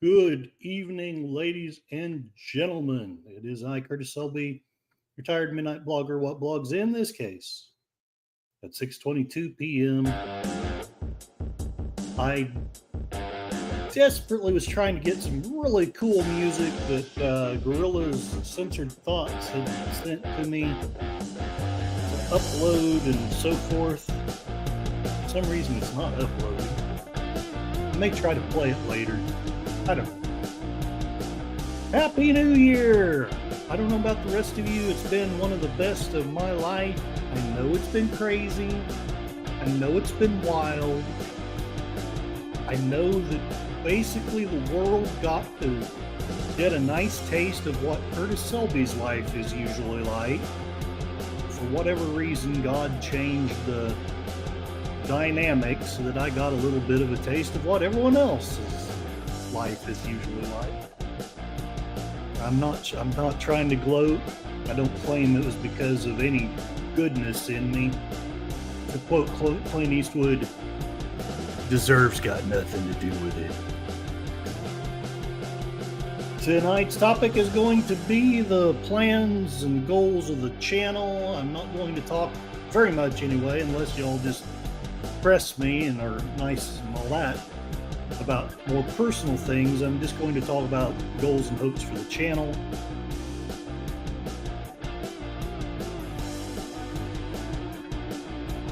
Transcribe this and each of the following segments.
Good evening, ladies and gentlemen. It is I, Curtis Selby, retired midnight blogger. What blogs in this case? At 6:22 p.m. I desperately was trying to get some really cool music that Gorilla's Censored Thoughts had sent to me to upload and so forth. For some reason, it's not uploading. I may try to play it later. I don't know. Happy New Year! I don't know about the rest of you. It's been one of the best of my life. I know it's been crazy. I know it's been wild. I know that basically the world got to get a nice taste of what Curtis Selby's life is usually like. For whatever reason, God changed the dynamics so that I got a little bit of a taste of what everyone else's life is usually like. I'm not trying to gloat. I don't claim it was because of any goodness in me. To quote Clint Eastwood, deserves got nothing to do with it. Tonight's topic is going to be the plans and goals of the channel. I'm not going to talk very much anyway, unless y'all just press me and are nice and all that about more personal things. I'm just going to talk about goals and hopes for the channel.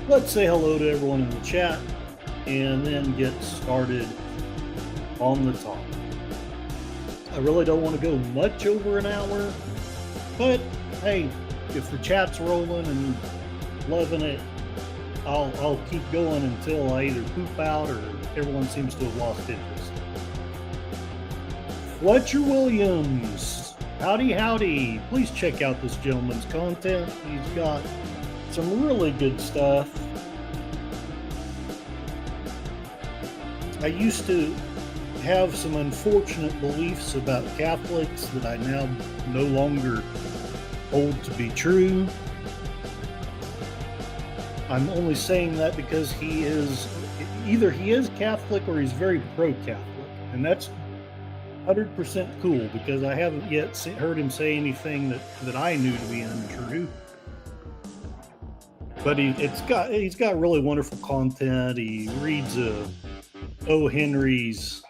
Let's say hello to everyone in the chat and then get started on the talk. I really don't want to go much over an hour, but hey, if the chat's rolling and loving it, I'll keep going until I either poop out or everyone seems to have lost interest. Fletcher Williams, howdy. Please check out this gentleman's content. He's got some really good stuff. I used to have some unfortunate beliefs about Catholics that I now no longer hold to be true. I'm only saying that because he is Catholic or he's very pro-Catholic, and that's 100% cool because I haven't yet heard him say anything that I knew to be untrue. But he's got really wonderful content. He reads O. Henry's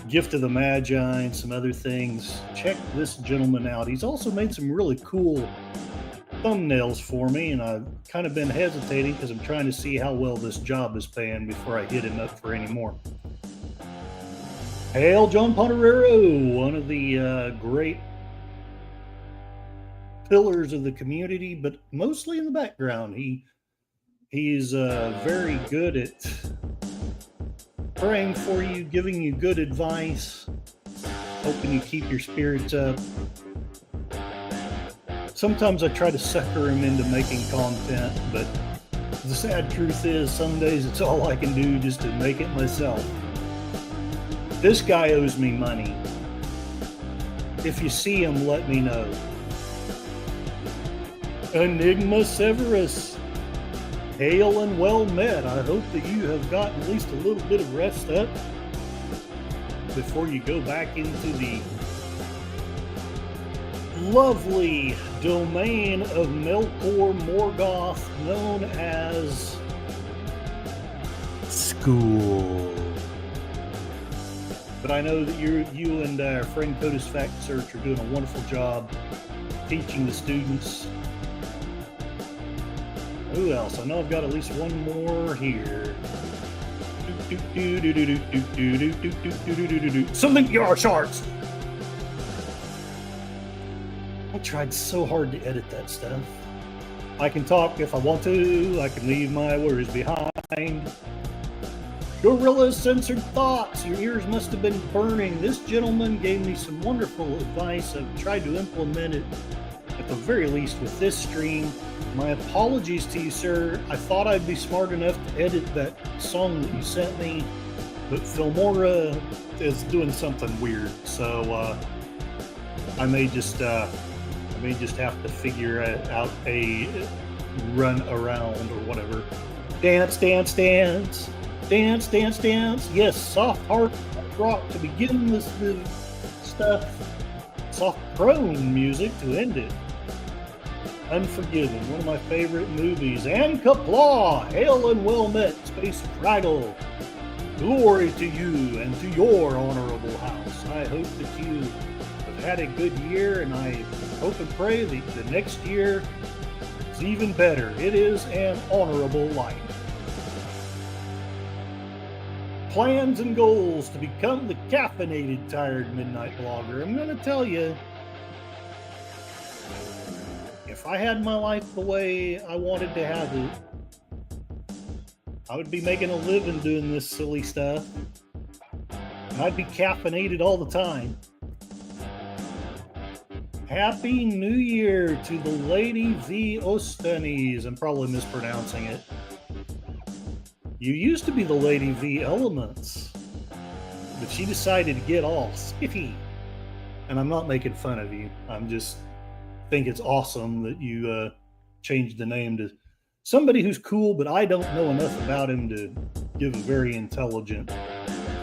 Gift of the Magi and some other things. Check this gentleman out. He's also made some really cool thumbnails for me, and I've kind of been hesitating because I'm trying to see how well this job is paying before I hit him up for any more. Hail John Ponderero, one of the great pillars of the community, but mostly in the background. He's very good at praying for you, giving you good advice, hoping you keep your spirits up. Sometimes I try to sucker him into making content, but the sad truth is some days it's all I can do just to make it myself. This guy owes me money. If you see him, let me know. Enigma Severus, hail and well met. I hope that you have gotten at least a little bit of rest up before you go back into the lovely domain of Melkor Morgoth, known as school. But I know that you and our friend Codus Fact Search are doing a wonderful job teaching the students. Who else? I know I've got at least one more here. Something your charts. I tried so hard to edit that stuff. I can talk if I want to. I can leave my words behind. Gorilla's Censored Thoughts. Your ears must have been burning. This gentleman gave me some wonderful advice. I've tried to implement it at the very least with this stream. My apologies to you, sir. I thought I'd be smart enough to edit that song that you sent me, but Filmora is doing something weird. So I may just have to figure out a run around or whatever. Dance. Dance, dance, dance. Yes, soft hard rock to begin the stuff. Soft prone music to end it. Unforgiven, one of my favorite movies. And Kaplaw, hail and well met, Space Fraggle. Glory to you and to your honorable house. I hope that you have had a good year, and I hope and pray that the next year is even better. It is an honorable life. Plans and goals to become the caffeinated tired midnight blogger. I'm going to tell you, if I had my life the way I wanted to have it, I would be making a living doing this silly stuff. And I'd be caffeinated all the time. Happy New Year to the Lady V. Ostenes. I'm probably mispronouncing it. You used to be the Lady V. Elements, but she decided to get all spiffy. And I'm not making fun of you. I'm just think it's awesome that you changed the name to somebody who's cool, but I don't know enough about him to give a very intelligent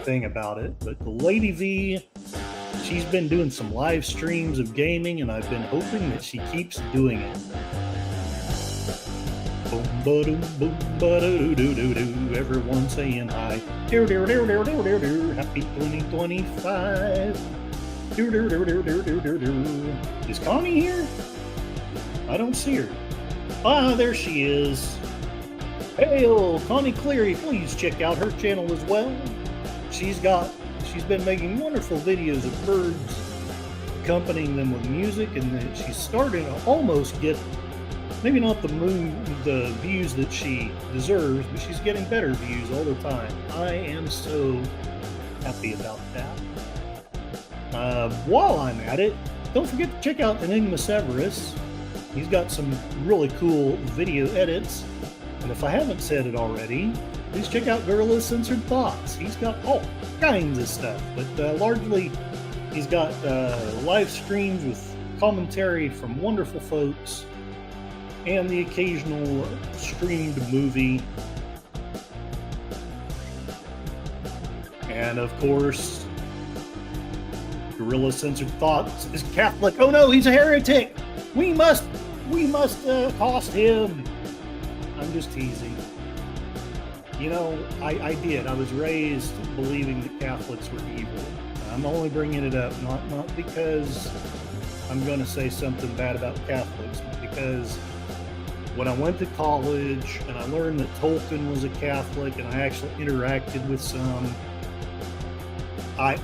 thing about it. But the Lady V, she's been doing some live streams of gaming, and I've been hoping that she keeps doing it. Boom, ba-doom, boom, ba-do-do-do-do. Everyone saying hi. Happy 2025. Is Connie here? I don't see her. Ah, there she is. Hail, Connie Cleary. Please check out her channel as well. She's been making wonderful videos of birds, accompanying them with music, and she's starting to almost get, maybe not the views that she deserves, but she's getting better views all the time. I am so happy about that. While I'm at it, don't forget to check out Enigma Severus. He's got some really cool video edits. And if I haven't said it already, please check out Gorilla's Censored Thoughts. He's got all kinds of stuff, but largely he's got live streams with commentary from wonderful folks and the occasional streamed movie. And of course, Gorilla's Censored Thoughts is Catholic. Oh no, he's a heretic! We must cost him. I'm just teasing. You know, I did. I was raised believing that Catholics were evil. I'm only bringing it up not because I'm going to say something bad about Catholics, but because when I went to college and I learned that Tolkien was a Catholic and I actually interacted with some, are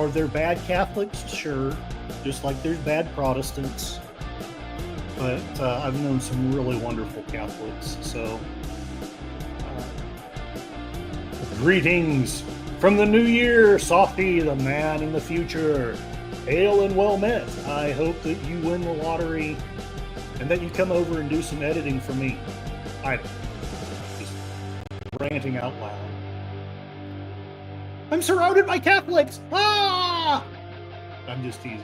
there bad Catholics? Sure. Just like there's bad Protestants. But I've known some really wonderful Catholics. So, greetings from the new year, Softy, the man in the future. Hail and well met. I hope that you win the lottery and that you come over and do some editing for me. I just ranting out loud. I'm surrounded by Catholics! Ah! I'm just teasing.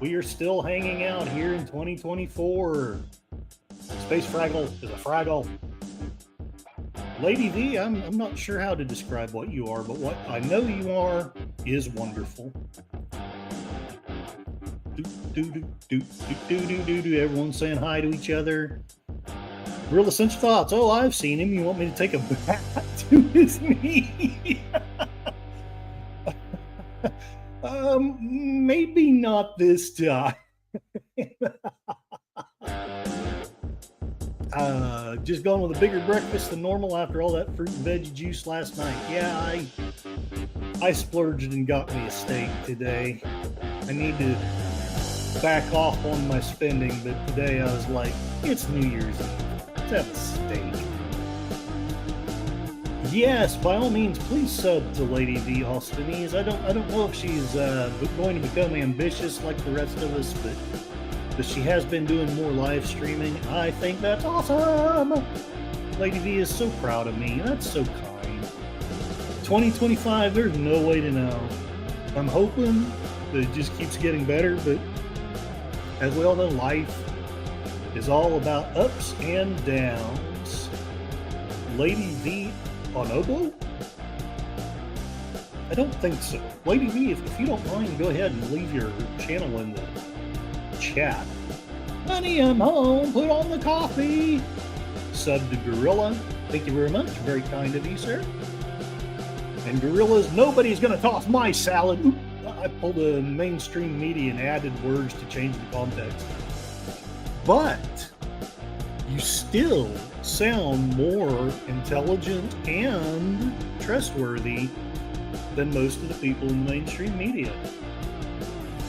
We are still hanging out here in 2024. Space Fraggle is a Fraggle. Lady V, I'm not sure how to describe what you are, but what I know you are is wonderful. Everyone's saying hi to each other. Gorilla Sense Thoughts. Oh, I've seen him. You want me to take a bat to his knee? Maybe not this time. Just going with a bigger breakfast than normal after all that fruit and veggie juice last night. Yeah, I splurged and got me a steak today. I need to back off on my spending, but today I was like, it's New Year's Eve. Let's have a steak. Yes, by all means, please sub to Lady V. Ostenes. I don't know if she's going to become ambitious like the rest of us, but she has been doing more live streaming. I think that's awesome. Lady V is so proud of me. That's so kind. 2025, there's no way to know. I'm hoping that it just keeps getting better, but as we all know, life is all about ups and downs. Lady V on oboe? I don't think so. Lady V, if you don't mind, go ahead and leave your channel in the chat. Honey, I'm home. Put on the coffee. Sub to Gorilla. Thank you very much. Very kind of you, sir. And Gorilla's, nobody's going to toss my salad. Oop, I pulled a mainstream media and added words to change the context. But you still sound more intelligent and trustworthy than most of the people in the mainstream media.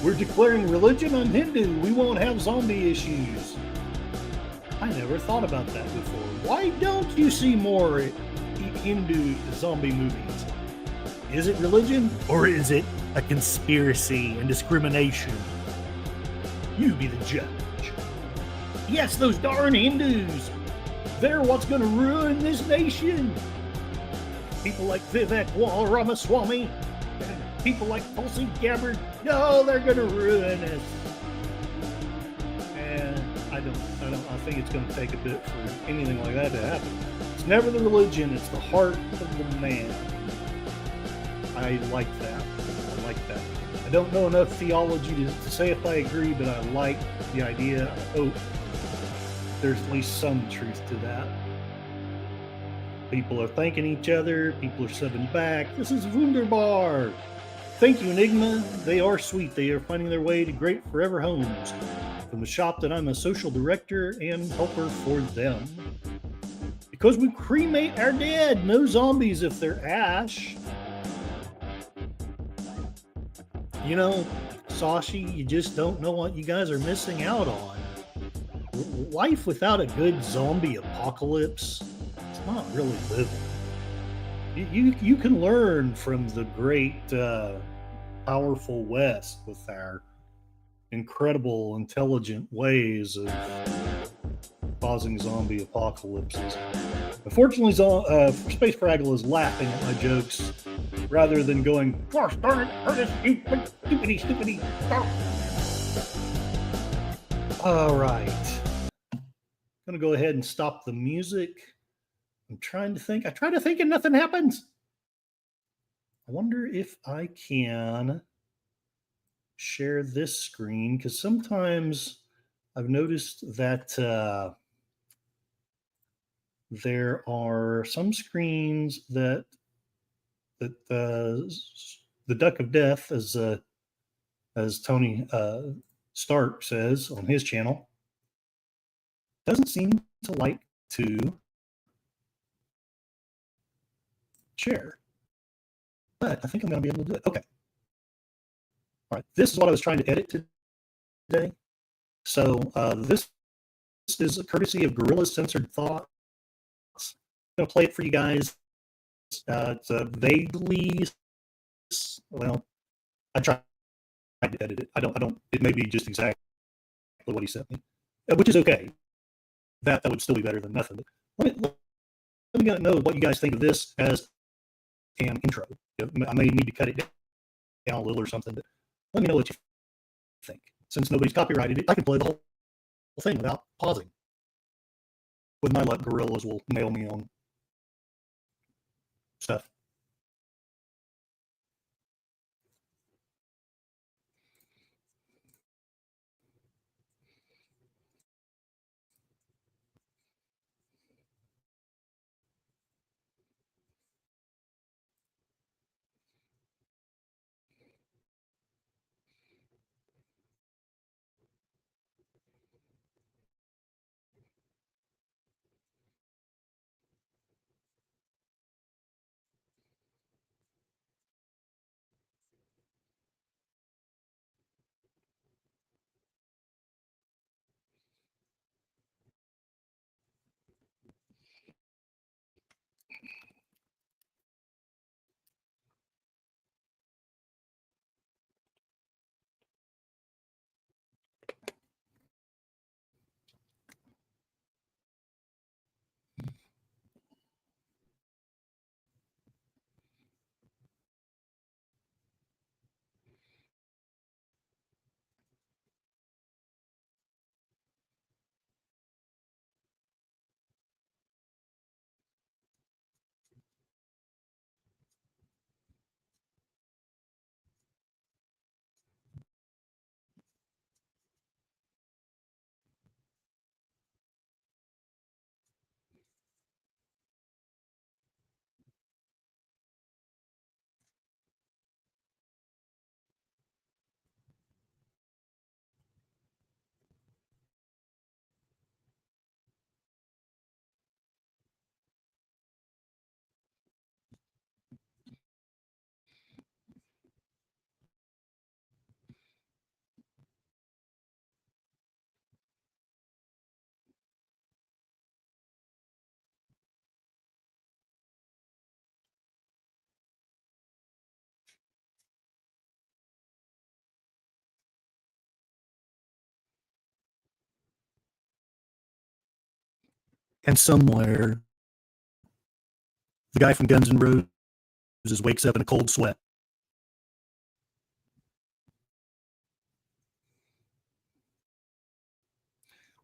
We're declaring religion on Hindu. We won't have zombie issues. I never thought about that before. Why don't you see more Hindu zombie movies? Is it religion or is it a conspiracy and discrimination? You be the judge. Yes, those darn Hindus. They're what's going to ruin this nation. People like Vivek Ramaswamy and people like Tulsi Gabbard, no, they're going to ruin us. And I think it's going to take a bit for anything like that to happen. It's never the religion, it's the heart of the man. I like that. I don't know enough theology to say if I agree, but I like the idea. I hope there's at least some truth to that. People are thanking each other. People are subbing back. This is wunderbar. Thank you, Enigma. They are sweet. They are finding their way to great forever homes from the shop that I'm a social director and helper for them. Because we cremate our dead. No zombies if they're ash. You know, Sashi, you just don't know what you guys are missing out on. Life without a good zombie apocalypse, it's not really living. You can learn from the great, powerful West with our incredible, intelligent ways of causing zombie apocalypses. Unfortunately, Space Fraggle is laughing at my jokes rather than going, gosh darn it, Curtis, you stupidity. All right. I'm going to go ahead and stop the music. I'm trying to think. I try to think and nothing happens. I wonder if I can share this screen, because sometimes I've noticed that there are some screens that the Duck of Death, as Tony Stark says on his channel, doesn't seem to like to share. But I think I'm going to be able to do it. Okay. All right. This is what I was trying to edit today. So this is a courtesy of Gorilla's Censored Thoughts. I'm going to play it for you guys. It's vaguely, well, I tried to edit it. I don't, it may be just exactly what he sent me, which is okay. That would still be better than nothing. Let me know what you guys think of this as an intro. I may need to cut it down a little or something, but let me know what you think. Since nobody's copyrighted it, I can play the whole thing without pausing. With my luck, Gorillas will nail me on stuff. And somewhere, the guy from Guns N' Roses wakes up in a cold sweat.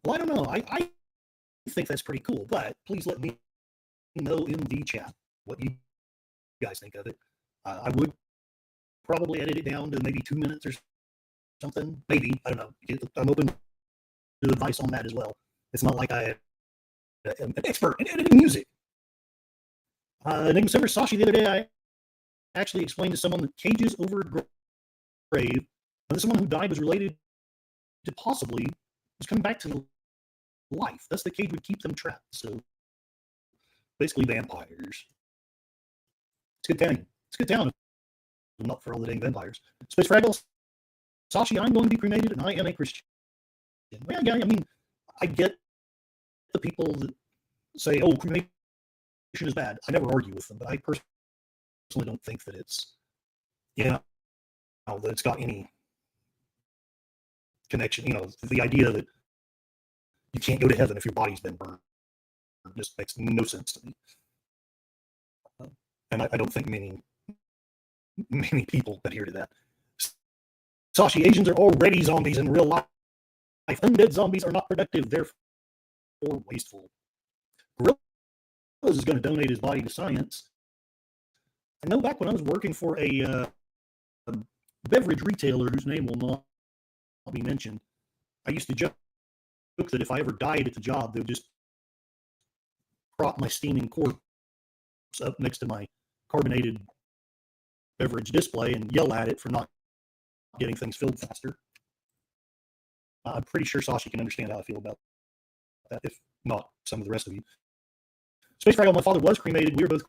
Well, I don't know. I think that's pretty cool, but please let me know in the chat what you guys think of it. I would probably edit it down to maybe 2 minutes or something. Maybe. I don't know. I'm open to advice on that as well. It's not like I am an expert in editing music. Enigma Server Sashi the other day, I actually explained to someone that cages over a grave, and someone who died was related to possibly was coming back to life. Thus, the cage would keep them trapped. So, basically, vampires. It's a good town. It's a good town. Not for all the dang vampires. Space Fraggle, Sashi, I'm going to be cremated, and I am a Christian. Well, yeah, I mean, I get the people that say, "Oh, cremation is bad." I never argue with them, but I personally don't think that it's, that it's got any connection. The idea that you can't go to heaven if your body's been burned just makes no sense to me. And I don't think many people adhere to that. Sashi, Asians are already zombies in real life. Undead zombies are not productive, therefore wasteful. Gorilla is going to donate his body to science. I know back when I was working for a beverage retailer whose name will not be mentioned, I used to joke that if I ever died at the job, they would just prop my steaming corpse up next to my carbonated beverage display and yell at it for not getting things filled faster. I'm pretty sure Sashi can understand how I feel about that, if not some of the rest of you. Space Fraggle, my father was cremated. We were both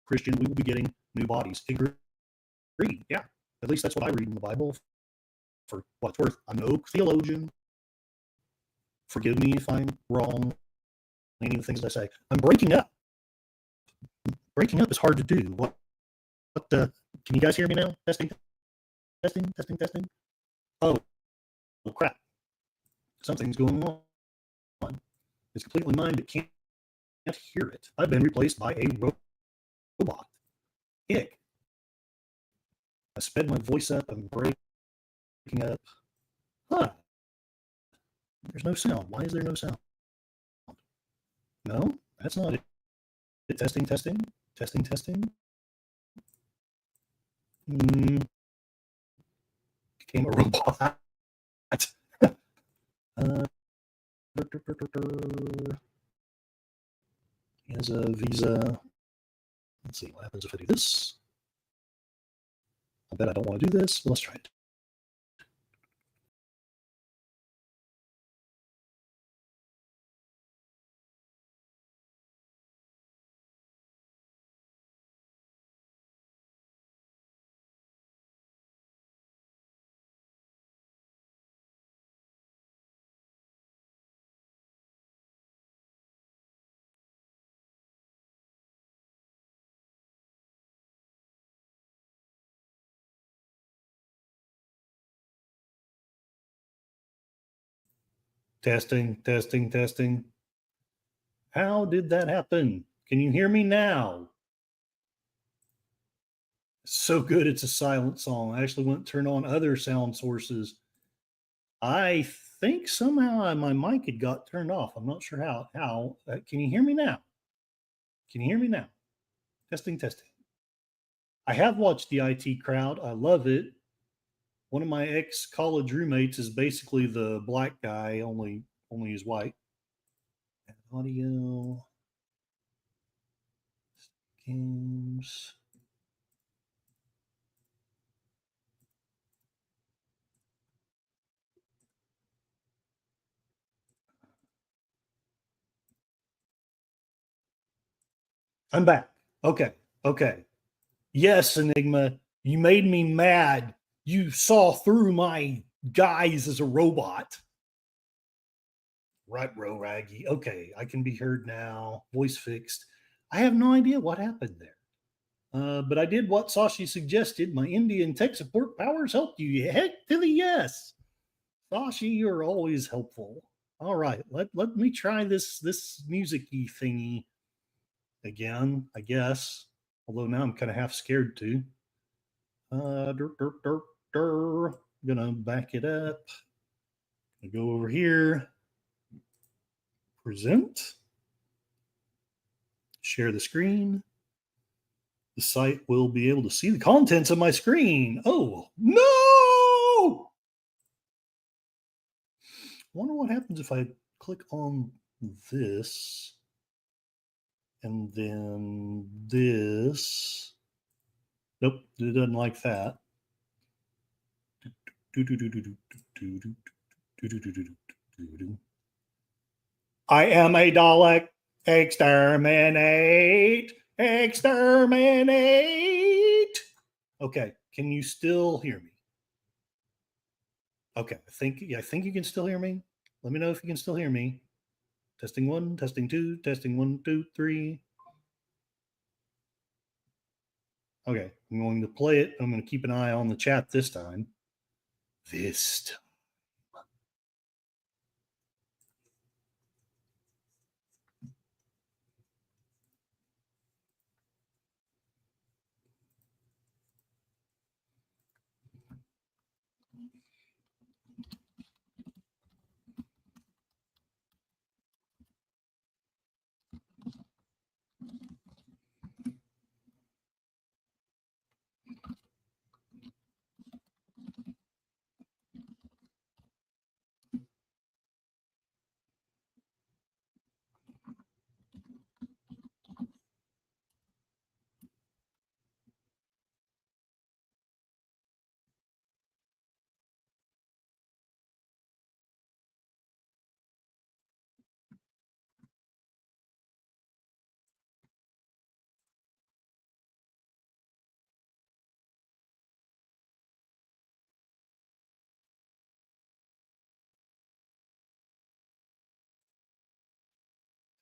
Christian. We will be getting new bodies. Agreed. Yeah. At least that's what I read in the Bible. For what it's worth, I'm no theologian. Forgive me if I'm wrong. Any of the things that I say. I'm breaking up. Breaking up is hard to do. What can you guys hear me now? Testing. Oh crap. Something's going on. It's completely mine, but can't hear it. I've been replaced by a robot. Ick. I sped my voice up. I'm breaking up. Huh. There's no sound. Why is there no sound? No, that's not it. Testing. Became a robot. Here's a visa. Let's see what happens if I do this. I bet I don't want to do this, but let's try it. Testing. How did that happen? Can you hear me now? So good, it's a silent song. I actually went to turn on other sound sources. I think somehow my mic had got turned off. I'm not sure how. Can you hear me now? Testing. I have watched the IT Crowd. I love it. One of my ex-college roommates is basically the black guy, only he's white. Audio. Games. I'm back. Okay. Yes, Enigma, you made me mad. You saw through my guise as a robot. Right, Raggy. Okay, I can be heard now. Voice fixed. I have no idea what happened there. But I did what Sashi suggested. My Indian tech support powers helped you. Heck to the yes. Sashi, you're always helpful. All right, let me try this music-y thingy again, I guess. Although now I'm kind of half scared to. Dur, dur, dur, dur. I'm gonna back it up. Go over here. Present. Share the screen. The site will be able to see the contents of my screen. Oh no! I wonder what happens if I click on this and then this. Nope, it doesn't like that. I am a Dalek. Exterminate. Exterminate. Okay, can you still hear me? Okay, I think you can still hear me. Let me know if you can still hear me. Testing 1, testing 2, testing 1, 2, 3. Okay, I'm going to play it. I'm going to keep an eye on the chat this time. This time.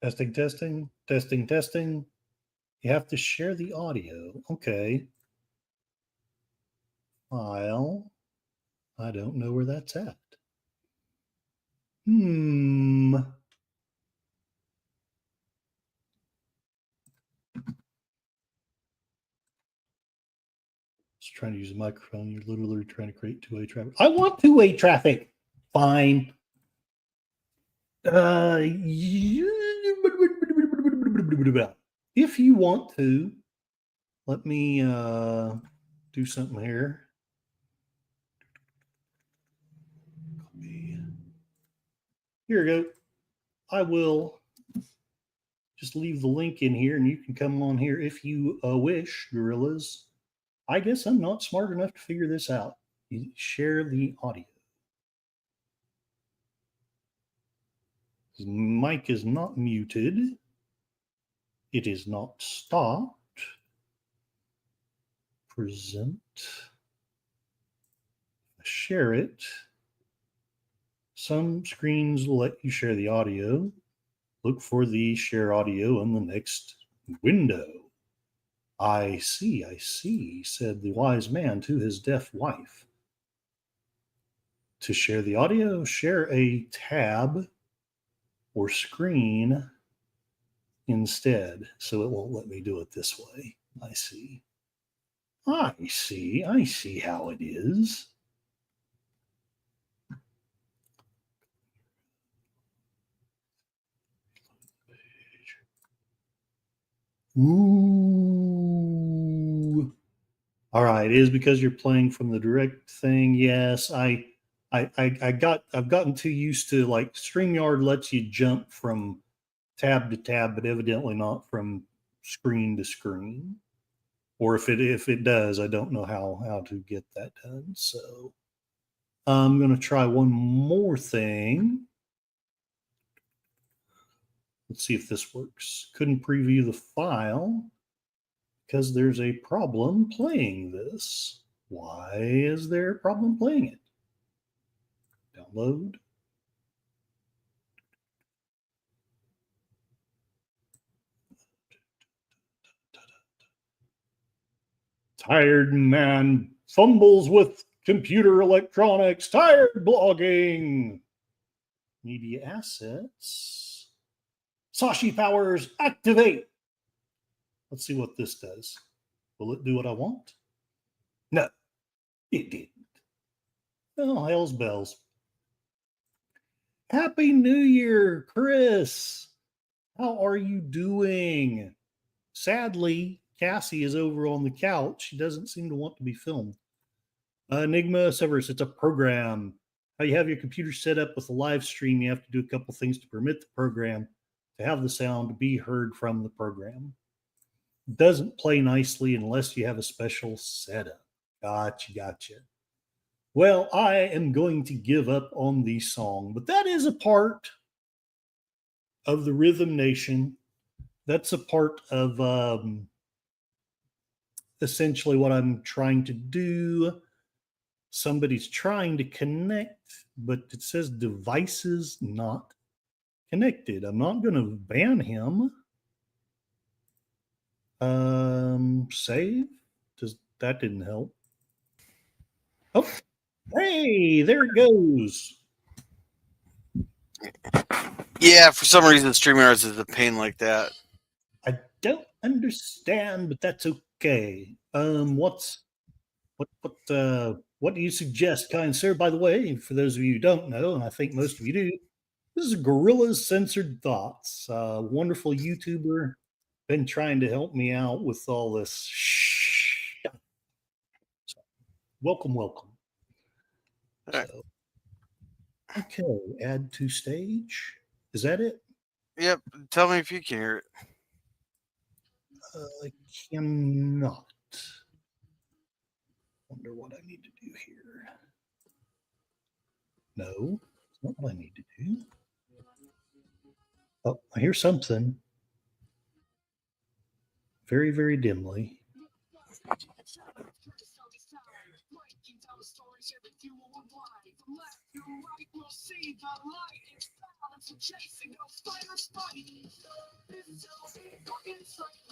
Testing, testing, testing, testing. You have to share the audio. Okay. File. I don't know where that's at. Just trying to use a microphone. You're literally trying to create two-way traffic. I want two-way traffic. Fine. If you want to, let me do something here. Here we go. I will just leave the link in here and you can come on here if you wish, gorillas. I guess I'm not smart enough to figure this out. You share the audio. His mic is not muted. It is not stopped. Present. Share it. Some screens will let you share the audio. Look for the share audio in the next window. I see, said the wise man to his deaf wife. To share the audio, share a tab or screen instead. So it won't let me do it this way. I see how it is. Ooh. All right, it is because you're playing from the direct thing. Yes, I've gotten too used to, like, StreamYard lets you jump from tab to tab, but evidently not from screen to screen. Or if it does, I don't know how to get that done. So I'm going to try one more thing. Let's see if this works. Couldn't preview the file because there's a problem playing this. Why is there a problem playing it? Download. Tired man fumbles with computer electronics. Tired blogging. Media assets. Sashi powers activate. Let's see what this does. Will it do what I want? No, it didn't. Oh, hell's bells. Happy New Year, Chris. How are you doing? Sadly, Cassie is over on the couch. She doesn't seem to want to be filmed. Enigma Severus, it's a program. How you have your computer set up with a live stream, you have to do a couple things to permit the program to have the sound to be heard from the program. It doesn't play nicely unless you have a special setup. Gotcha. Well, I am going to give up on the song, but that is a part of the Rhythm Nation. That's a part of essentially what I'm trying to do. Somebody's trying to connect, but it says devices not connected. I'm not going to ban him. Save. That didn't help. Oh, hey, there it goes. Yeah, for some reason, StreamYards is a pain like that. I don't understand, but that's okay. What do you suggest, kind sir? By the way, for those of you who don't know, and I think most of you do, this is Gorilla's Censored Thoughts, wonderful YouTuber, been trying to help me out with all this. So, welcome. Right. So, okay, add to stage. Is that it? Yep. Tell me if you can hear it. I cannot. Wonder what I need to do here. No, it's not what I need to do. Oh, I hear something. Very, very dimly.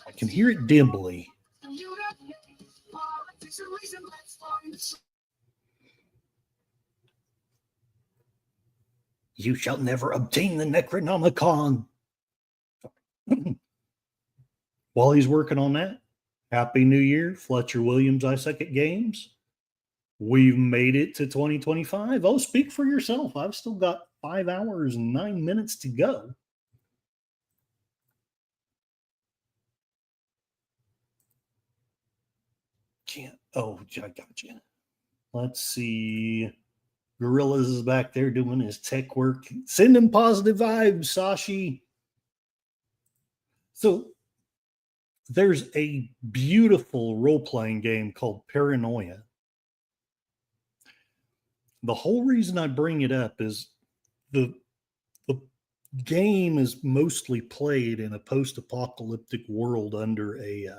I can hear it dimly. You shall never obtain the Necronomicon. While he's working on that, Happy New Year, Fletcher Williams, I Suck at Games. We've made it to 2025. Oh, speak for yourself. I've still got 5 hours and 9 minutes to go. Oh, I got you. Let's see. Gorillas is back there doing his tech work. Send him positive vibes, Sashi. So there's a beautiful role-playing game called Paranoia. The whole reason I bring it up is the game is mostly played in a post-apocalyptic world under a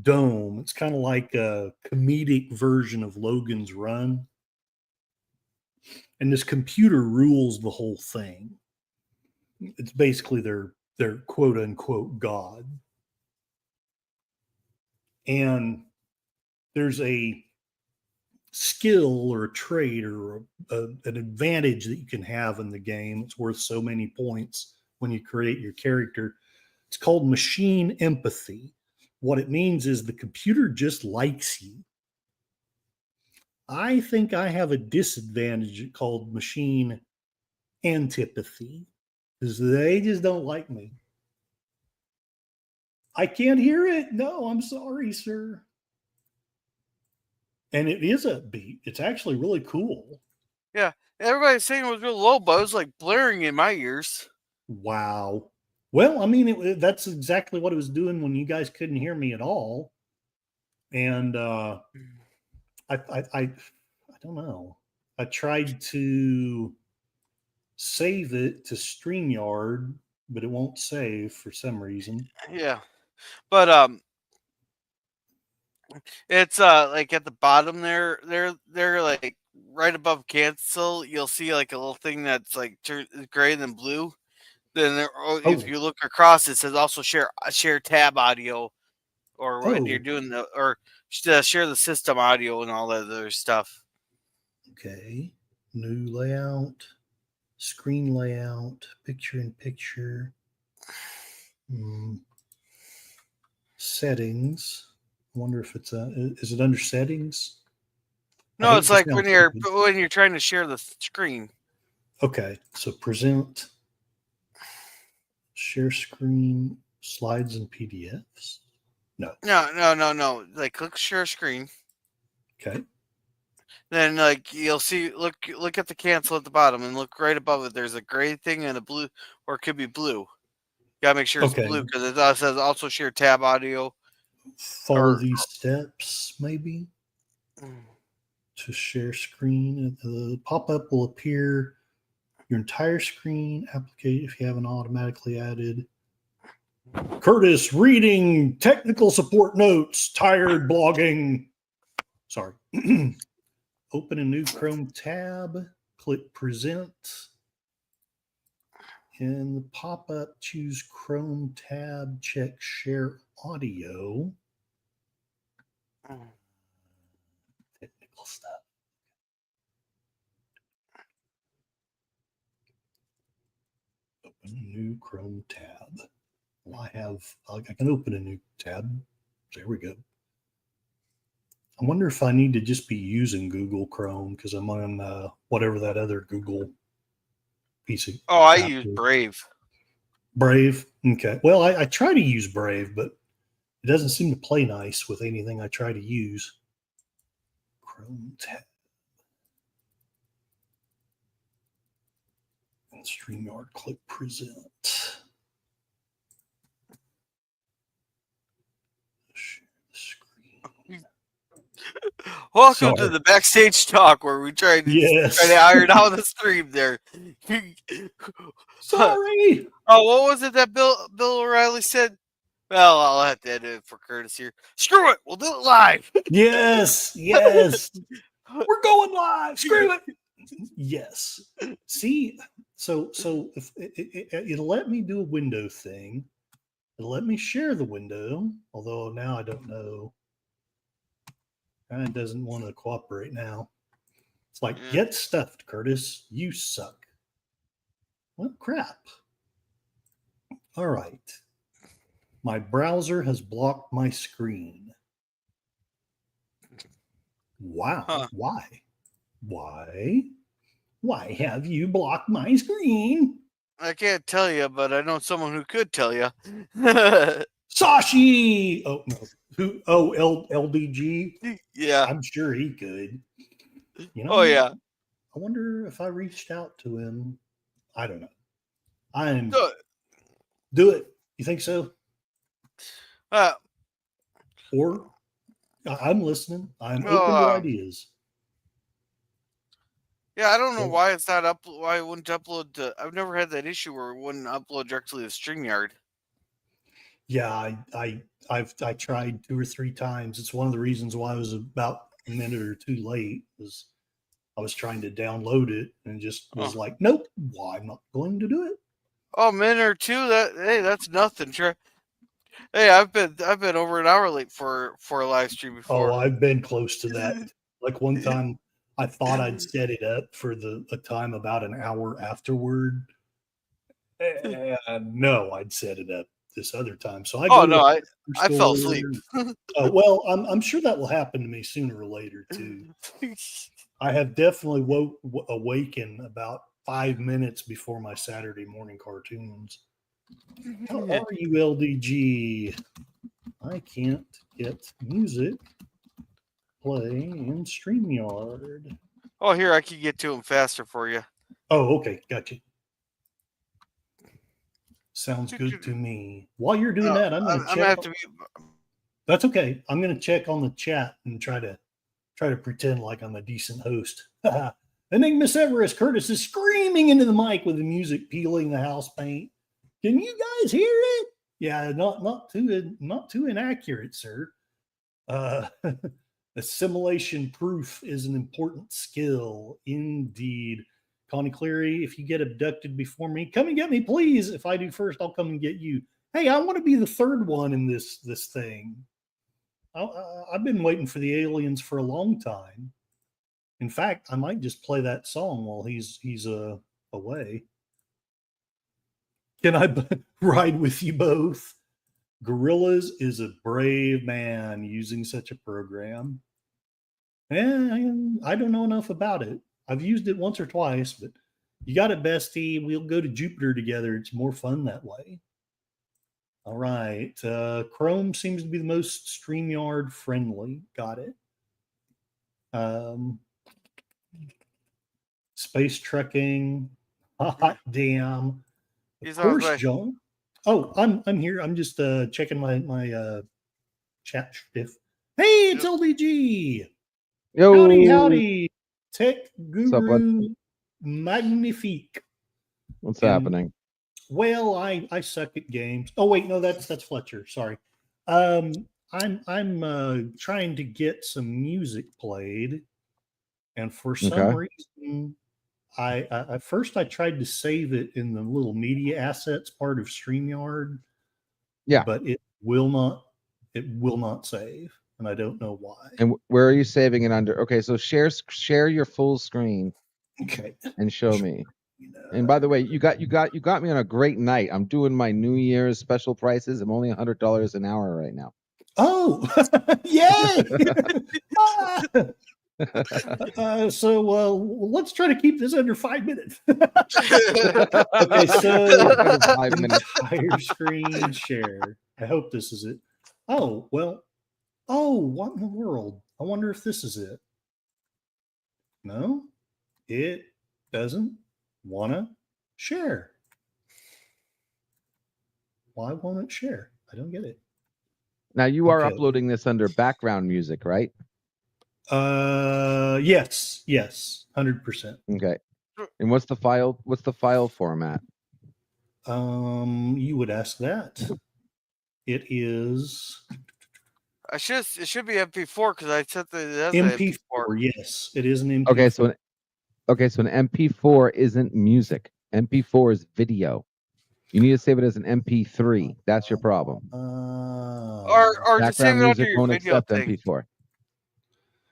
dome. It's kind of like a comedic version of Logan's Run. And this computer rules the whole thing. It's basically their quote unquote God. And there's a skill or a trait or an advantage that you can have in the game. It's worth so many points when you create your character. It's called machine empathy. What it means is the computer just likes you. I think I have a disadvantage called machine antipathy because they just don't like me. I can't hear it. No, I'm sorry, sir. And it is upbeat. It's actually really cool. Yeah, everybody's saying it was real low, but it was like blaring in my ears. Wow. Well, I mean, that's exactly what it was doing when you guys couldn't hear me at all. And I don't know. I tried to save it to StreamYard, but it won't save for some reason. Yeah, but it's like at the bottom there, they're like right above cancel. You'll see like a little thing that's like gray and then blue. Then there, if you look across, it says also share tab audio, or when you're doing share the system audio and all that other stuff. Okay, new layout. screen layout, picture in picture, settings. I wonder if it's is it under settings? I No, hate it's to like sound stupid. when you're trying to share the screen. Okay, so present, share screen, slides and PDFs. No. No. Like click share screen. Okay. Then like you'll see look at the cancel at the bottom and look right above it. There's a gray thing and a blue, or it could be blue. You gotta make sure it's Okay. blue because it says also share tab audio. Follow Or these steps, maybe, to share screen. The pop-up will appear your entire screen application if you haven't automatically added. Curtis reading technical support notes, tired blogging. Sorry. Open a new Chrome tab, click present. In the pop-up, choose Chrome tab, check share audio. Technical stuff. Open a new Chrome tab. Well, I can open a new tab. There we go. I wonder if I need to just be using Google Chrome because I'm on whatever that other Google piece of I crap use is. Brave. Brave. Okay. Well, I try to use Brave, but it doesn't seem to play nice with anything I try to use. Chrome tab. And StreamYard, click present. Share the screen. Welcome to the backstage talk where we try to iron out the stream there. Sorry. Oh, what was it that Bill O'Reilly said? Well, I'll have to edit it for Curtis here. Screw it, we'll do it live. Yes. We're going live. Screw it. Yes. See, so if it'll let me do a window thing, it'll let me share the window. Although now I don't know. It doesn't want to cooperate now. It's like, get stuffed, Curtis. You suck. What crap? All right. My browser has blocked my screen. Wow. Huh. Why? Why have you blocked my screen? I can't tell you, but I know someone who could tell you. Sashi! Oh, no. Who? Oh, LDG? Yeah. I'm sure he could. You know, Oh, yeah. I wonder if I reached out to him. I don't know. Do it. You think so? Or I'm listening. I'm open to ideas. Yeah, I don't know why it's not why it wouldn't upload to. I've never had that issue where it wouldn't upload directly to StreamYard. Yeah, I tried 2 or 3 times. It's one of the reasons why I was about a minute or two late. Was I was trying to download it and just was like, nope, well, I'm not going to do it. Oh, a minute or two. That's nothing. Hey, I've been over an hour late for a live stream before. Oh, I've been close to that. Like one time, I thought I'd set it up for a time about an hour afterward. No, I'd set it up this other time. So I fell asleep. Oh, well, I'm sure that will happen to me sooner or later too. I have definitely awakened about 5 minutes before my Saturday morning cartoons. How are you, LDG? I can't get music play in StreamYard. Oh, here, I can get to them faster for you. Oh, okay. Gotcha. Sounds good to me. While you're doing that, I'm going to check. That's okay. I'm going to check on the chat and try to pretend like I'm a decent host. Enigma Severus Curtis is screaming into the mic with the music peeling the house paint. Can you guys hear it? Yeah, not too inaccurate, sir. Assimilation proof is an important skill indeed. Connie Cleary, if you get abducted before me, come and get me, please. If I do first, I'll come and get you. Hey, I want to be the third one in this thing. I've been waiting for the aliens for a long time. In fact, I might just play that song while he's away. Can I ride with you both? Gorillas is a brave man using such a program. And I don't know enough about it. I've used it once or twice, but you got it, bestie. We'll go to Jupiter together. It's more fun that way. All right. Chrome seems to be the most StreamYard friendly. Got it. Space trekking. Hot damn. Of course, John. Oh, I'm here. I'm just checking my chat stiff. Hey, it's LDG. Yo. Howdy. Tech Guru What's Magnifique. What's happening? Well, I suck at games. Oh wait, no, that's Fletcher. Sorry. I'm trying to get some music played, and for some reason, I first I tried to save it in the little media assets part of StreamYard. Yeah, but it will not save, and I don't know why. And where are you saving it under? Okay, so share your full screen. Okay. And show me. And by the way, you got me on a great night. I'm doing my New Year's special prices. I'm only $100 an hour right now. Oh, yay! So let's try to keep this under 5 minutes. Okay, so 5 minutes. Entire screen share. I hope this is it. Oh, well. Oh, what in the world? I wonder if this is it. No, it doesn't want to share. Why won't it share? I don't get it. Now you are uploading this under background music, right? Yes, 100%. Okay. And what's the file format? You would ask that. It is. It should be MP4 because I set the MP4. Yes, it is an MP4. Okay, so an MP4 isn't music. MP4 is video. You need to save it as an MP3. That's your problem. Or just save it under your video thing. MP4.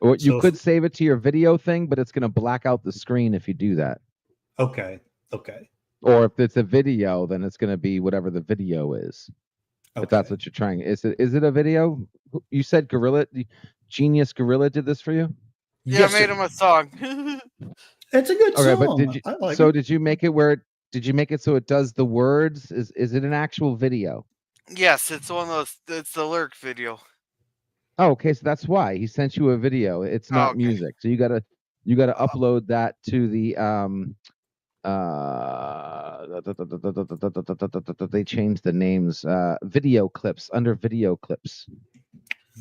Or you could save it to your video thing, but it's going to black out the screen if you do that. Okay. Or if it's a video, then it's going to be whatever the video is. If that's what you're trying. Is it a video? You said Genius Gorilla did this for you? Yeah, yes, I made him a song. It's a good song. But did you make it so it does the words? Is it an actual video? Yes, it's one of those. It's the lyric video. Oh, okay, so that's why he sent you a video. It's not music, so you gotta upload that to the they changed the names. Video clips under video clips.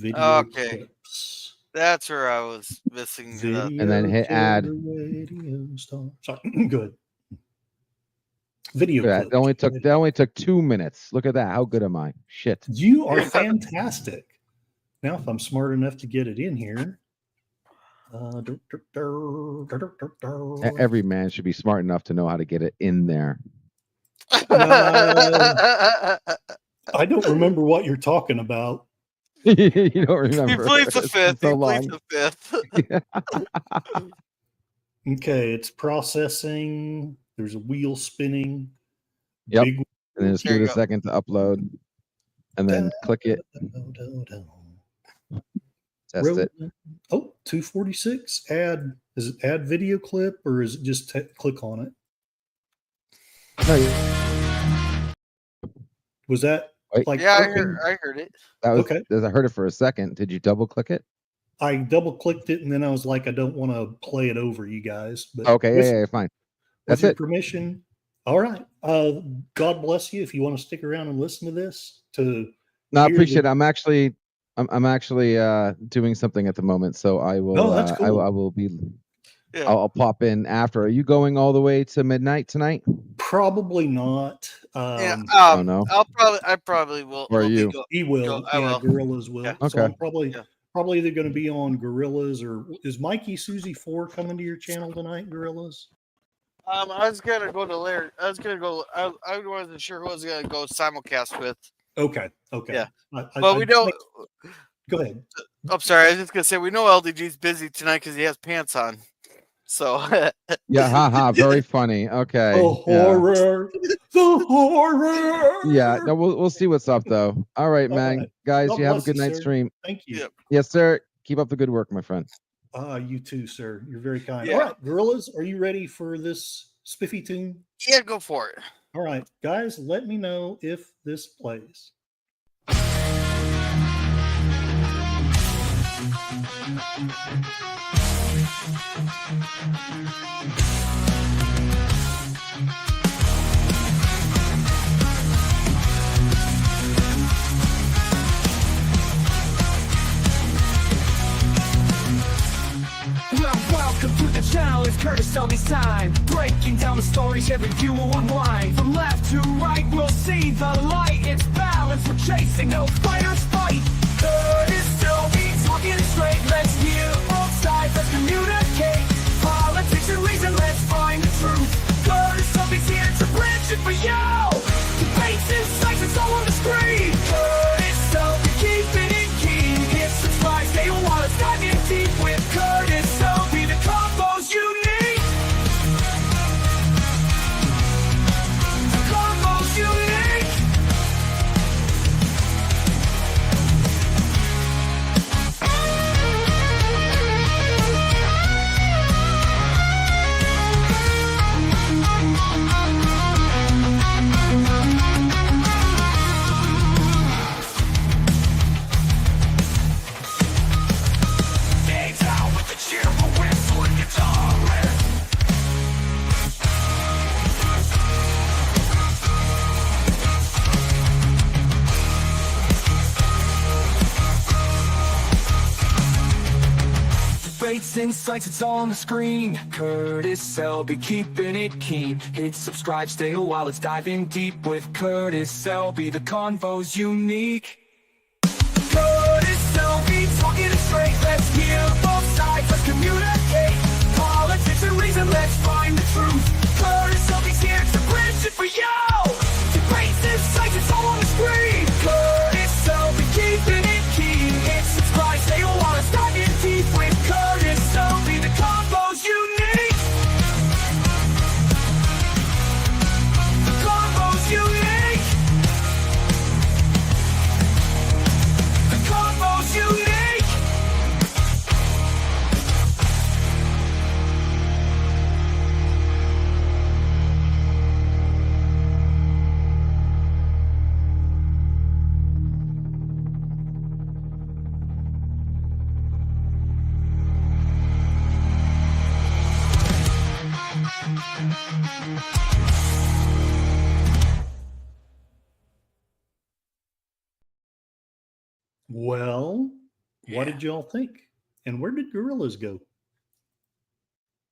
Clips. That's where I was missing. And then hit add. Sorry. Good. Video clip. That only took 2 minutes. Look at that. How good am I? Shit. You are fantastic. Now, if I'm smart enough to get it in here. Every man should be smart enough to know how to get it in there. I don't remember what you're talking about. You don't remember. He plays the fifth. Okay, it's processing. There's a wheel spinning. Yep. And then just give it a second to upload. And then click it. Test it. Oh, 246. Is it add video clip or is it just click on it? No. Was that like? Yeah, I heard it. That was okay. I heard it for a second. Did you double click it? I double clicked it and then I was like, I don't want to play it over you guys. But okay, yeah, fine. That's with your permission. All right. God bless you if you want to stick around and listen to this. No, I appreciate it. I'm actually doing something at the moment, so I will. Oh, that's cool. I will be. Yeah. I'll pop in after. Are you going all the way to midnight tonight? Probably not. Oh no. I probably will. Or you? He will. I will. Gorillas will. Yeah. Okay. So I'm probably either going to be on Gorillas or is Mikey Susie 4 coming to your channel tonight? Gorillas. I was gonna go to Larry. I wasn't sure who I was gonna go simulcast with. Okay. Yeah. But we don't. Go ahead. I'm sorry. I was just gonna say we know LDG's busy tonight because he has pants on. So Yeah, haha, very funny. Okay. The horror. The horror. Yeah, no, we'll see what's up though. All right, All man. right. Guys, God you have a bless good you, night sir. stream. Thank you. Yep. Yes, sir. Keep up the good work, my friend. You too, sir. You're very kind. Yeah. All right, gorillas, are you ready for this spiffy tune? Yeah, go for it. All right, guys, let me know if this plays. Welcome to the channel, it's Curtis on this time. Breaking down the stories every view will unwind. From left to right, we'll see the light. It's balance, we're chasing, no fighters fight. Curtis still beats, talking it straight. Let's hear both sides, let's communicate. Politics and reason, let's find the truth. Curtis still beats here to bridge it for you. Debates, insights, it's all on the screen. Curtis still be keeping it keen. Hit subscribe, stay a while, it's diving deep with Curtis. The combos you need. The combos you need. Dave's out with the cheerful whistle and guitar riff. Debates, insights, it's all on the screen. Curtis Selby keeping it keen. Hit subscribe, stay a while, let's dive in deep with Curtis Selby. The convo's unique. Curtis Selby talking it straight. Let's hear both sides, let's communicate. Politics and reason, let's find the truth. Curtis Selby's here to bridge it for you. Debates, insights, it's all on the screen. Curtis Selby keeping it keen. Hit subscribe, stay a while, let's dive in deep with Curtis Selby. The combo's unique. The combo's unique. The combo's unique. Well, what Yeah. did y'all think? And where did Gorillas go?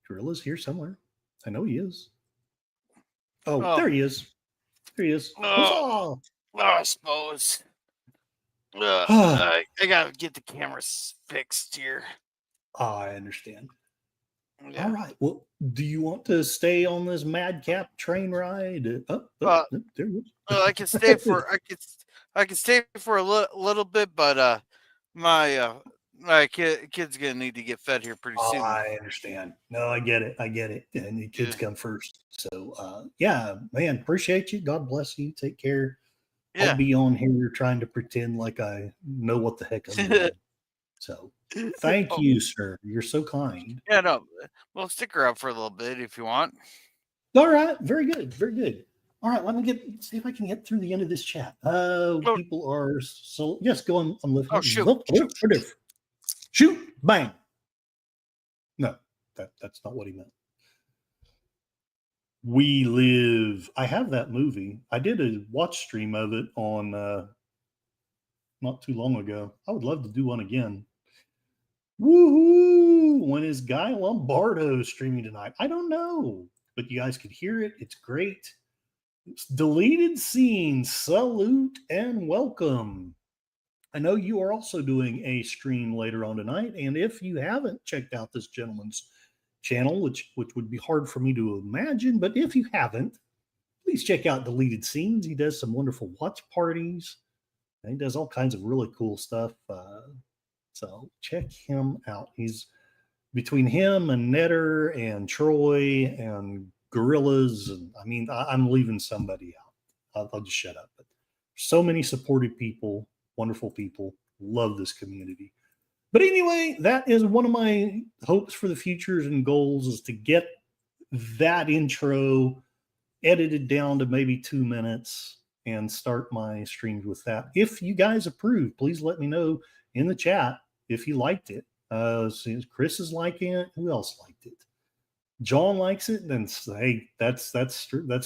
Gorillas here somewhere. I know he is. Oh, Oh. there he is. There he is. Oh. Huzzah! I suppose. I gotta get the cameras fixed here. I understand. Yeah. All right. Well, do you want to stay on this madcap train ride? There he is. I can stay for I can stay for a little bit, but my kid's gonna need to get fed here pretty soon. I understand. No, I get it. And the kids come first. So, yeah, man, appreciate you. God bless you. Take care. Yeah. I'll be on here trying to pretend like I know what the heck I'm doing. So, thank you, sir. You're so kind. Yeah, no. Well, stick around for a little bit if you want. All right. Very good. Very good. All right. Let me see if I can get through the end of this chat. People are so, yes, go on. I'm listening. Oh, shoot. Shoot. Bang. No, that's not what he meant. We Live. I have that movie. I did a watch stream of it on not too long ago. I would love to do one again. Woohoo! When is Guy Lombardo streaming tonight? I don't know, but you guys could hear it. It's great. It's deleted scenes. Salute and welcome. I know you are also doing a stream later on tonight, and if you haven't checked out this gentleman's channel, which would be hard for me to imagine, but if you haven't, please check out Deleted Scenes. He does some wonderful watch parties. And he does all kinds of really cool stuff. So check him out. He's between him and Netter and Troy and Gorillas, and I mean, I'm leaving somebody out. I'll just shut up. But so many supportive people, wonderful people, love this community. But anyway, that is one of my hopes for the futures and goals is to get that intro edited down to maybe 2 minutes and start my streams with that. If you guys approve, please let me know in the chat if you liked it. Since Chris is liking it, who else liked it? John likes it, then hey, that's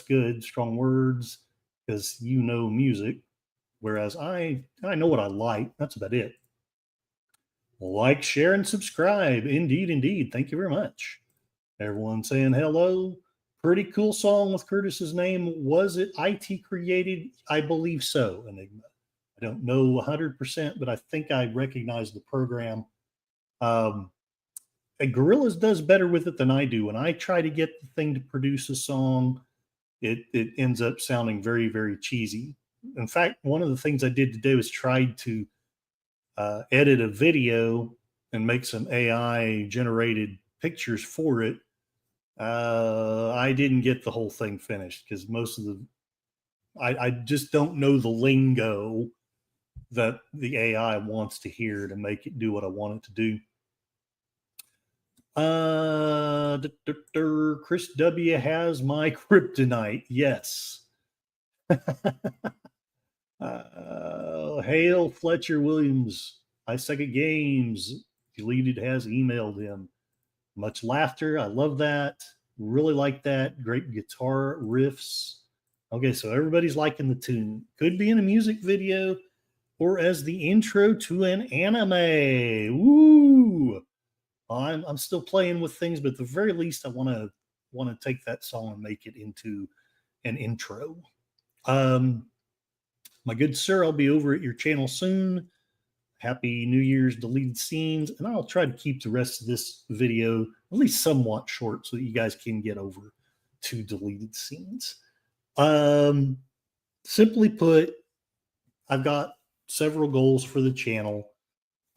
good. Strong words, because you know music, whereas I know what I like. That's about it. Like, share, and subscribe. Indeed. Thank you very much. Everyone saying hello. Pretty cool song with Curtis's name. Was it IT created? I believe so, Enigma. I don't know 100%, but I think I recognize the program. Gorillas does better with it than I do. When I try to get the thing to produce a song, it ends up sounding very, very cheesy. In fact, one of the things I did today was tried to edit a video and make some AI generated pictures for it. I didn't get the whole thing finished because most of I just don't know the lingo that the AI wants to hear to make it do what I want it to do. Chris W has my kryptonite. Yes. Hail Fletcher Williams. I suck at games. Deleted has emailed him. Much laughter. I love that. Really like that. Great guitar riffs. Okay, so everybody's liking the tune. Could be in a music video or as the intro to an anime. Woo! I'm still playing with things, but at the very least, I want to take that song and make it into an intro. My good sir, I'll be over at your channel soon. Happy New Year's deleted scenes, and I'll try to keep the rest of this video at least somewhat short so that you guys can get over to deleted scenes. Simply put, I've got several goals for the channel.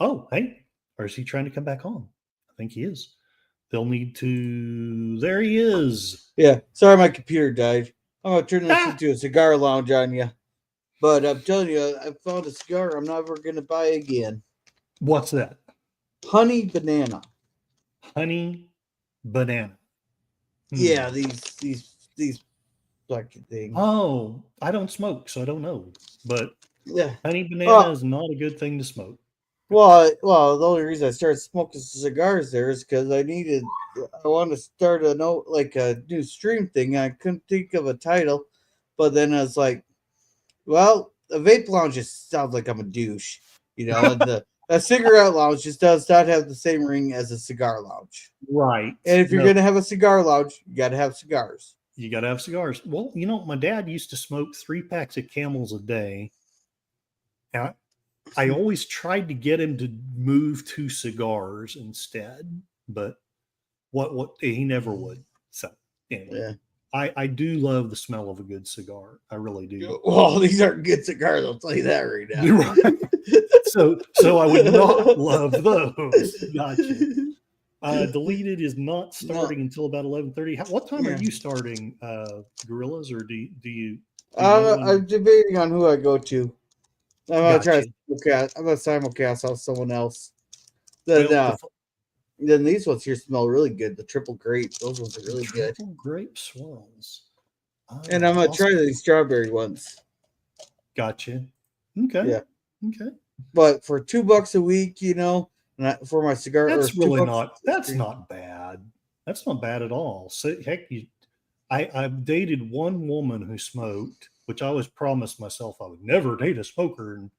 Oh, hey, or is he trying to come back on? I think he is. They'll need to. There he is. Yeah, sorry, my computer died. I'm gonna turn this into a cigar lounge on you. But I'm telling you, I found a cigar I'm never gonna buy again. What's that? Honey banana. Honey banana. Yeah, these fucking things. Oh, I don't smoke, so I don't know. But yeah, honey banana is not a good thing to smoke. Well, the only reason I started smoking cigars there is because I wanted to start a new stream thing. I couldn't think of a title, but then I was like, well, a vape lounge just sounds like I'm a douche, and a cigarette lounge just does not have the same ring as a cigar lounge. Right. And if you're going to have a cigar lounge, you got to have cigars. You got to have cigars. Well, my dad used to smoke 3 packs of Camels a day. And I always tried to get him to move to cigars instead, but what he never would. So anyway, yeah. I do love the smell of a good cigar. I really do. Well, these aren't good cigars. I'll tell you that right now. Right. So I would not love those. Gotcha. Deleted is not starting until about 11:30. What time are you starting, Gorillas, or do you? I'm debating on who I go to. I'm gonna try to simulcast. I'm gonna simulcast off someone else. Then these ones here smell really good. The triple grape, those ones are really good. Triple grape swirls. And I'm gonna try these strawberry ones. Gotcha. Okay. Yeah. Okay. But for $2 a week, for my cigar, that's really not. That's not bad. That's not bad at all. So heck, I've dated one woman who smoked, which I always promised myself I would never date a smoker, and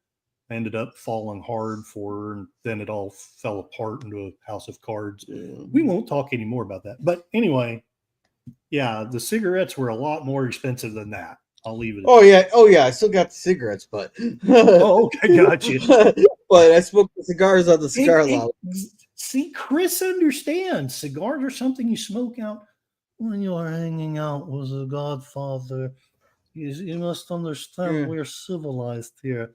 I ended up falling hard for her, and then it all fell apart into a house of cards. We won't talk anymore about that. But anyway, yeah, the cigarettes were a lot more expensive than that. I'll leave it. Oh yeah, I still got the cigarettes, but oh, okay, gotcha. But I smoked the cigars on the cigar lounge. See, Chris understands. Cigars are something you smoke out when you're hanging out with a godfather. You must understand we're civilized here.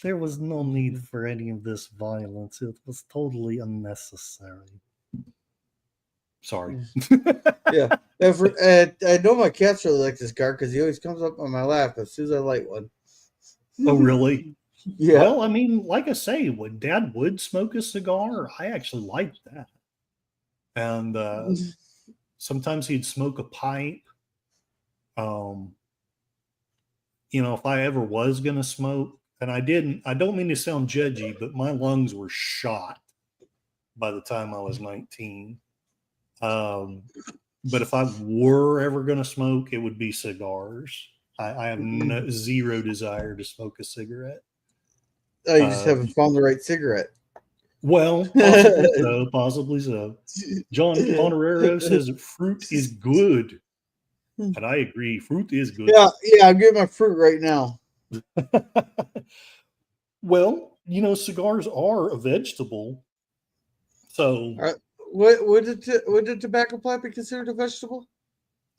There was no need for any of this violence. It was totally unnecessary. Sorry. Yeah. I know my cats really like this cigar because he always comes up on my lap as soon as I light one. Oh, really? Yeah. Well, I mean, like I say, when Dad would smoke a cigar, I actually liked that. And sometimes he'd smoke a pipe. If I ever was going to smoke, and I don't mean to sound judgy, but my lungs were shot by the time I was 19. But if I were ever going to smoke, it would be cigars. I have zero desire to smoke a cigarette. Oh, you just haven't found the right cigarette. Well, possibly so. John Ponerero says that fruit is good. And I agree. Fruit is good. Yeah, I'm getting my fruit right now. Well, cigars are a vegetable. So would tobacco plant be considered a vegetable?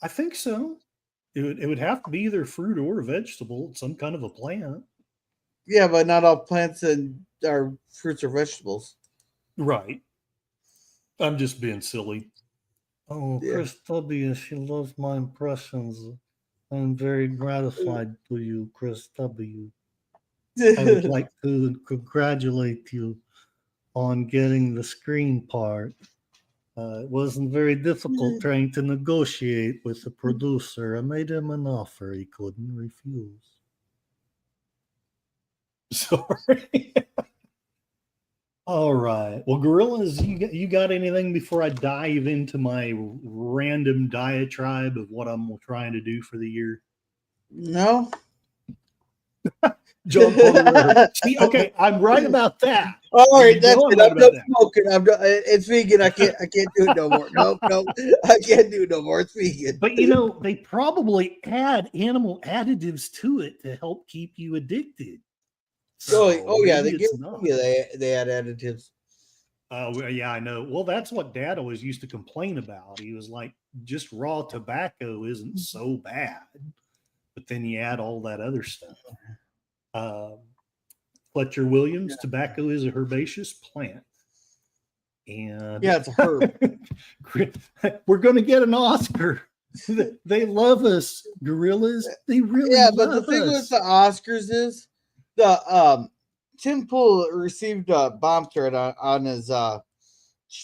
I think so. It would have to be either fruit or a vegetable, some kind of a plant. Yeah, but not all plants are fruits or vegetables. Right. I'm just being silly. Oh, yeah. Chris W., she loves my impressions. I'm very gratified to you, Chris W. I would like to congratulate you on getting the screen part. It wasn't very difficult trying to negotiate with the producer. I made him an offer he couldn't refuse. Sorry. All right. Well, Gorillas, you got anything before I dive into my random diatribe of what I'm trying to do for the year? No. John Potter. See, okay, I'm right about that. All right, that's it. I'm done smoking. It's vegan. I can't do it no more. Nope. I can't do it no more. It's vegan. But they probably add animal additives to it to help keep you addicted. So, yeah, they add additives. Yeah, I know. Well, that's what Dad always used to complain about. He was like, just raw tobacco isn't so bad, but then you add all that other stuff. Fletcher Williams, tobacco is a herbaceous plant. And yeah, it's a herb. We're going to get an Oscar. They love us, Gorillas. They really love us. Yeah, but the thing with the Oscars is Tim Pool received a bomb threat on his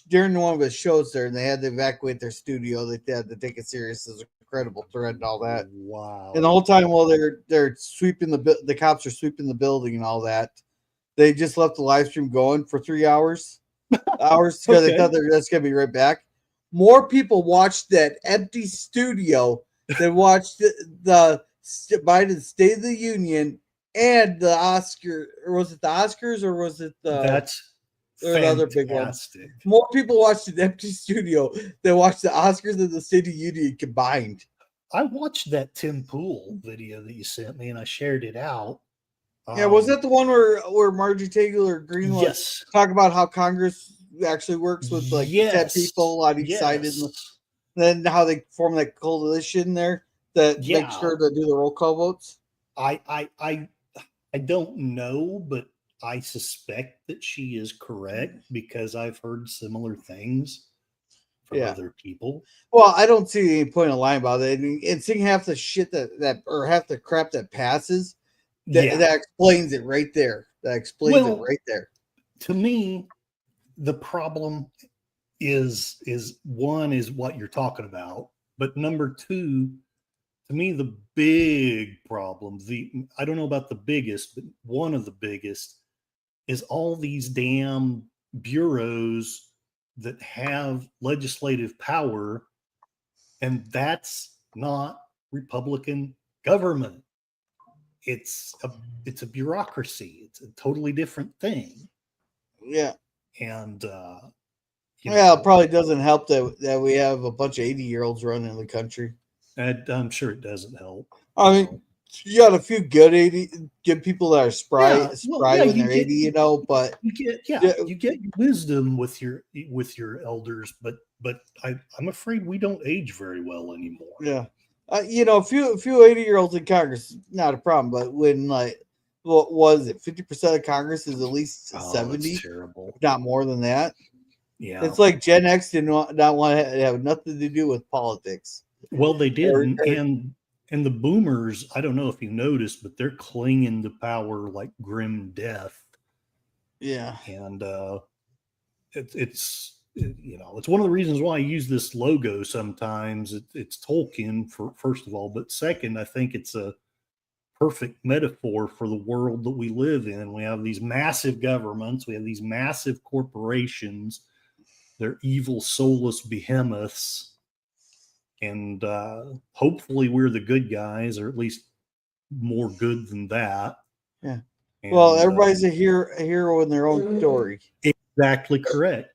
during one of his shows there, and they had to evacuate their studio. They had to take it serious as a credible threat and all that. Wow! And the whole time while they're sweeping the cops are sweeping the building and all that, they just left the live stream going for 3 hours because they thought that's gonna be right back. More people watched that empty studio than watched the Biden State of the Union and the Oscar, or was it the Oscars, or was it the other big one? More people watched an empty studio than watched the Oscars and the State of the Union combined. I watched that Tim Pool video that you sent me, and I shared it out. Yeah, was that the one where Marjorie Taylor Greene was talk about how Congress actually works with 10 people on each side, and then how they form that coalition there that makes sure to do the roll call votes? I don't know, but I suspect that she is correct because I've heard similar things from other people. Well, I don't see any point in lying about it. And seeing half the shit that or half the crap that passes, that explains it right there. That explains it right there. To me, the problem is one is what you're talking about, but number two, to me, the big problem, I don't know about the biggest, but one of the biggest is all these damn bureaus that have legislative power, and that's not Republican government. It's a bureaucracy. It's a totally different thing. Yeah. And it probably doesn't help that we have a bunch of 80-year-olds running the country. I'm sure it doesn't help. I mean, you got a few good people that are spry when they're 80, but you get wisdom with your elders, but I'm afraid we don't age very well anymore. Yeah. A few 80-year-olds in Congress, not a problem, but when what was it, 50% of Congress is at least 70, terrible. Not more than that. Yeah. It's like Gen X did not want to have nothing to do with politics. Well, they did, Or- and the boomers. I don't know if you noticed, but they're clinging to power like grim death. Yeah. And it's it's one of the reasons why I use this logo sometimes. It's Tolkien for first of all, but second, I think it's a perfect metaphor for the world that we live in. We have these massive governments, we have these massive corporations. They're evil, soulless behemoths, and hopefully we're the good guys, or at least more good than that. Yeah. And, Well, everybody's a hero in their own story. Exactly correct.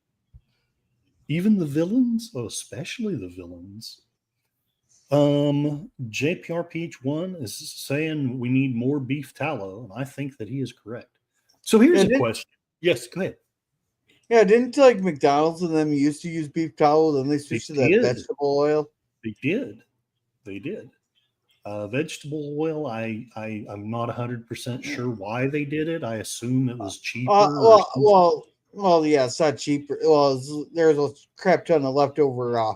Even the villains, especially the villains. JPRPH1 is saying we need more beef tallow, and I think that he is correct. So here's a question. Yes, go ahead. Yeah, didn't like McDonald's and them used to use beef tallow, then they switched to that did. vegetable oil? They did. Vegetable oil, I'm not 100% sure why they did it. I assume it was cheaper. Well, yeah, it's not cheaper. Well, there's a crap ton of leftover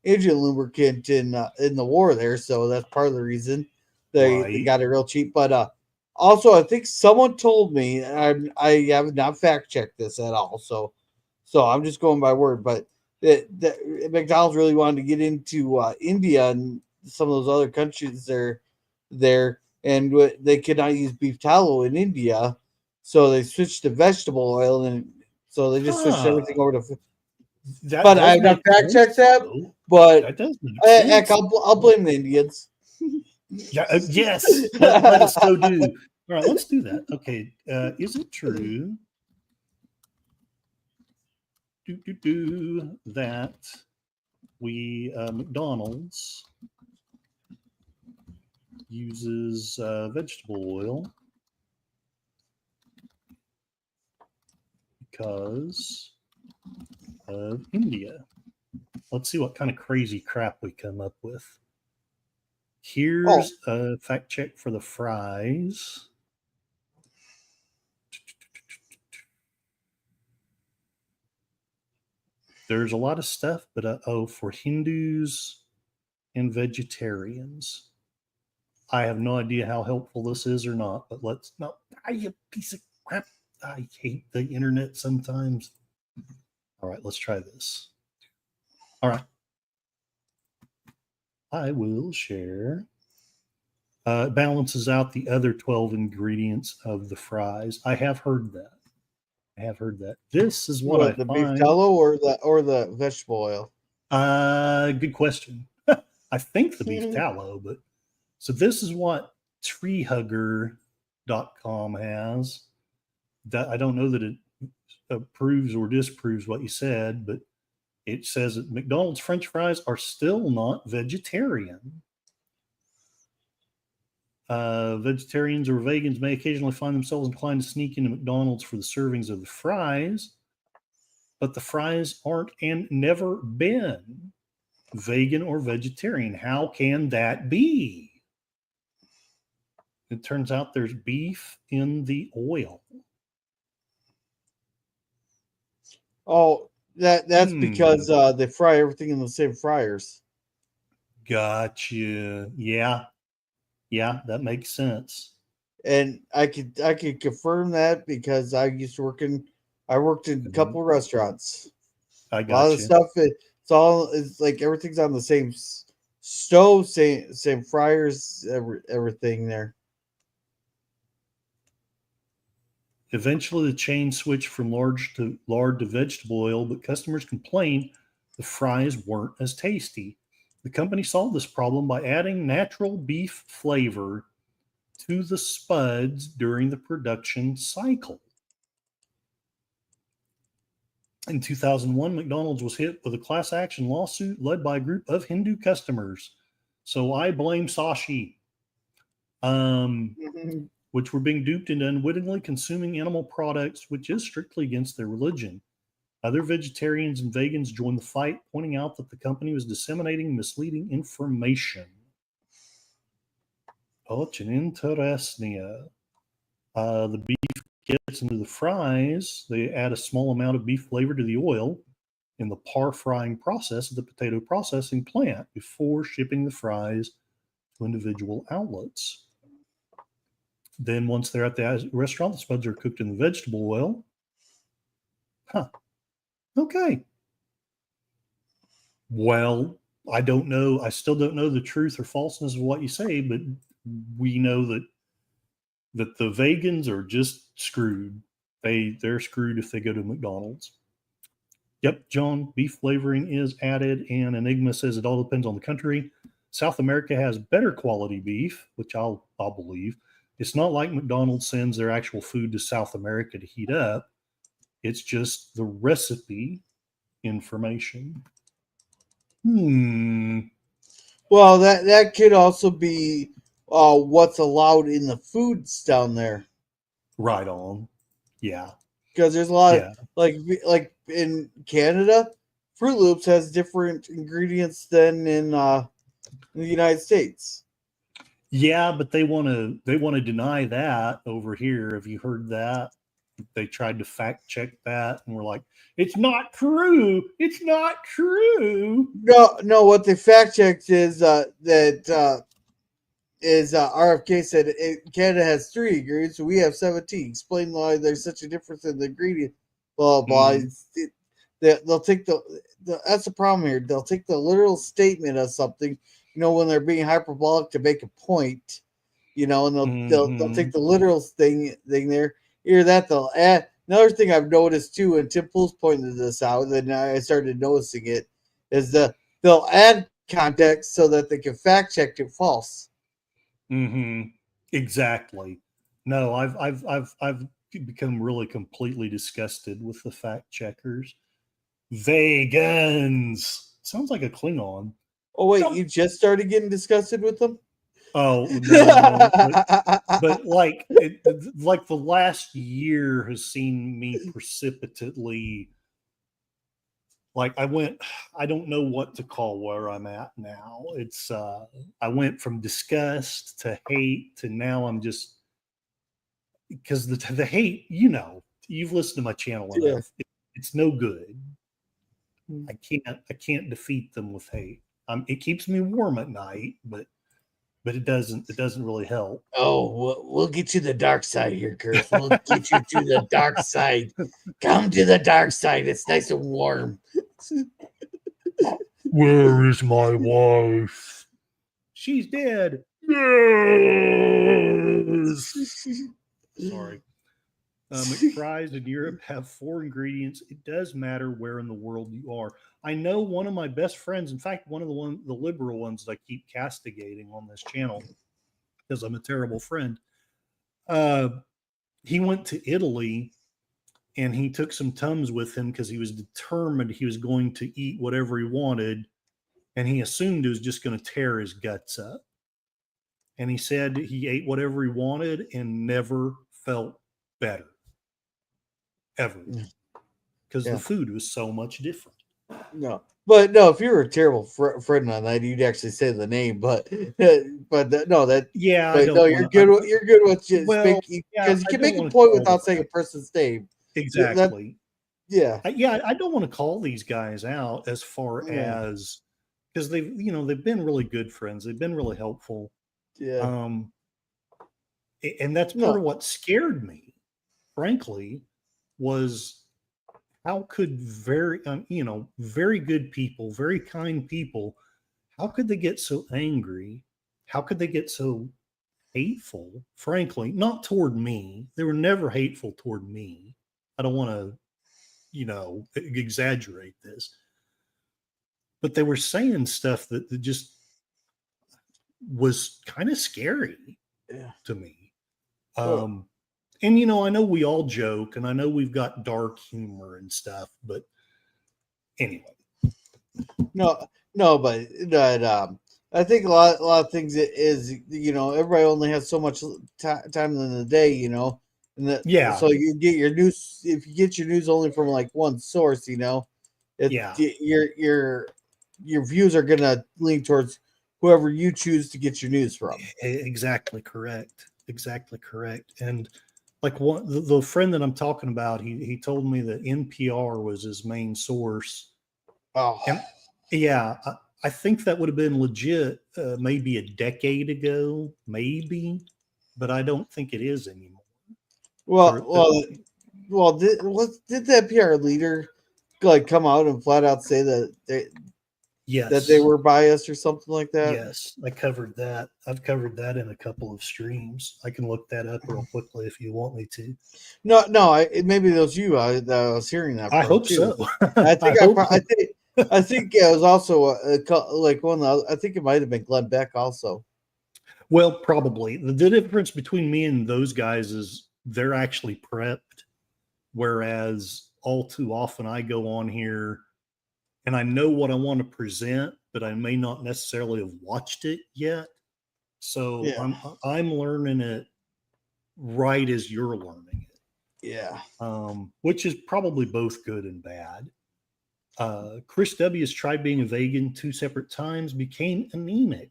engine lubricant in the war there, so that's part of the reason they got it real cheap. But also, I think someone told me, and I have not fact checked this at all, so I'm just going by word. But that McDonald's really wanted to get into India and some of those other countries there, and they could not use beef tallow in India, so they switched to vegetable oil, and so they just switched everything over to. But I've not fact checked that. But that does make sense. Heck, I'll blame the Indians. Yeah, yes, let us so do. All right, let's do that. Okay, is it true? That we McDonald's uses vegetable oil because of India. Let's see what kind of crazy crap we come up with. Here's a fact check for the fries. There's a lot of stuff, but for Hindus and vegetarians. I have no idea how helpful this is or not, but let's not. You piece of crap. I hate the internet sometimes. All right, let's try this. All right. I will share. It balances out the other 12 ingredients of the fries. I have heard that. This is what I the find. Beef tallow or the vegetable oil? Good question. I think the beef tallow, but so this is what treehugger.com has. That I don't know that it approves or disproves what you said, but it says that McDonald's French fries are still not vegetarian. Vegetarians or vegans may occasionally find themselves inclined to sneak into McDonald's for the servings of the fries, but the fries aren't and never been vegan or vegetarian. How can that be? It turns out there's beef in the oil. Oh, that's because they fry everything in the same fryers. Gotcha. Yeah, that makes sense. And I could confirm that because I worked in a couple of restaurants. I got a lot of stuff. It's like everything's on the same stove, same fryers, everything there. Eventually, the chain switched from lard to vegetable oil, but customers complained the fries weren't as tasty. The company solved this problem by adding natural beef flavor to the spuds during the production cycle. In 2001, McDonald's was hit with a class action lawsuit led by a group of Hindu customers. So I blame Sashi, which were being duped into unwittingly consuming animal products, which is strictly against their religion. Other vegetarians and vegans joined the fight, pointing out that the company was disseminating misleading information. Очень интересно. The beef gets into the fries. They add a small amount of beef flavor to the oil. in the par frying process of the potato processing plant before shipping the fries to individual outlets. Then once they're at the restaurant, the spuds are cooked in the vegetable oil. Huh. Okay. Well, I don't know. I still don't know the truth or falseness of what you say, but we know that the vegans are just screwed. They're screwed if they go to McDonald's. Yep, John, beef flavoring is added, and Enigma says it all depends on the country. South America has better quality beef, which I'll believe. It's not like McDonald's sends their actual food to South America to heat up. It's just the recipe information. Well, that could also be what's allowed in the foods down there. Right on. Yeah. Because there's a lot of like in Canada, Fruit Loops has different ingredients than in the United States. Yeah, but they want to deny that over here. Have you heard that? They tried to fact check that, and we're like, it's not true. It's not true. No. What they fact checked is that RFK said Canada has 3 ingredients, so we have 17. Explain why there's such a difference in the ingredient. Blah blah. They'll take that's the problem here. They'll take the literal statement of something, when they're being hyperbolic to make a point, and they'll take the literal thing there. Either that, they'll add. Another thing I've noticed too, and Tim Pool's pointed this out, and I started noticing it, is they'll add context so that they can fact check it false. Exactly. No, I've become really completely disgusted with the fact checkers. Vegans sounds like a Klingon. Oh wait, you just started getting disgusted with them? Oh no, but like the last year has seen me precipitately. Like I don't know what to call where I'm at now. It's I went from disgust to hate to now I'm just, because the hate, you've listened to my channel enough. It's no good. I can't defeat them with hate. It keeps me warm at night, but it doesn't really help. Oh, we'll get you the dark side here, Kurt. We'll get you to the dark side. Come to the dark side. It's nice and warm. Where is my wife? She's dead. Yes. Sorry. McFries in Europe have 4 ingredients. It does matter where in the world you are. I know one of my best friends, in fact, one of the liberal ones that I keep castigating on this channel because I'm a terrible friend. He went to Italy and he took some Tums with him because he was determined he was going to eat whatever he wanted, and he assumed it was just going to tear his guts up. And he said he ate whatever he wanted and never felt better. Ever. Because the food was so much different. No. But no, if you were a terrible friend on that, you'd actually say the name. But you're good. You're good with just speaking, because you can make a point without saying a person's name. Exactly. I don't want to call these guys out as far as, because they've been really good friends. They've been really helpful. Yeah. And that's part of what scared me, frankly, was how could very good people, very kind people, how could they get so angry? How could they get so hateful? Frankly, not toward me. They were never hateful toward me. I don't want to, exaggerate this. But they were saying stuff that just was kind of scary to me. And I know we all joke, and I know we've got dark humor and stuff, but anyway. But I think a lot of things is everybody only has so much time in the day, so you get your news, if you get your news only from like one source, your views are gonna lean towards whoever you choose to get your news from. Exactly correct. And like the friend that I'm talking about, he told me that NPR was his main source Oh, And yeah, I think that would have been legit maybe a decade ago, maybe, but I don't think it is anymore. well, did that PR leader like come out and flat out say that they yes, were biased or something like that? yes, I covered that. I've covered that in a couple of streams. I can look that up real quickly if you want me to. No, maybe it was you that I was hearing that I from hope too. so. I think hope I think it was also like one. I think it might have been Glenn Beck also. Well, probably. The difference between me and those guys is they're actually prepped, whereas all too often I go on here and I know what I want to present, but I may not necessarily have watched it yet. So Yeah. I'm learning it right as you're learning it, Yeah. which is probably both good and bad. Chris W. has tried being a vegan 2 separate times, became anemic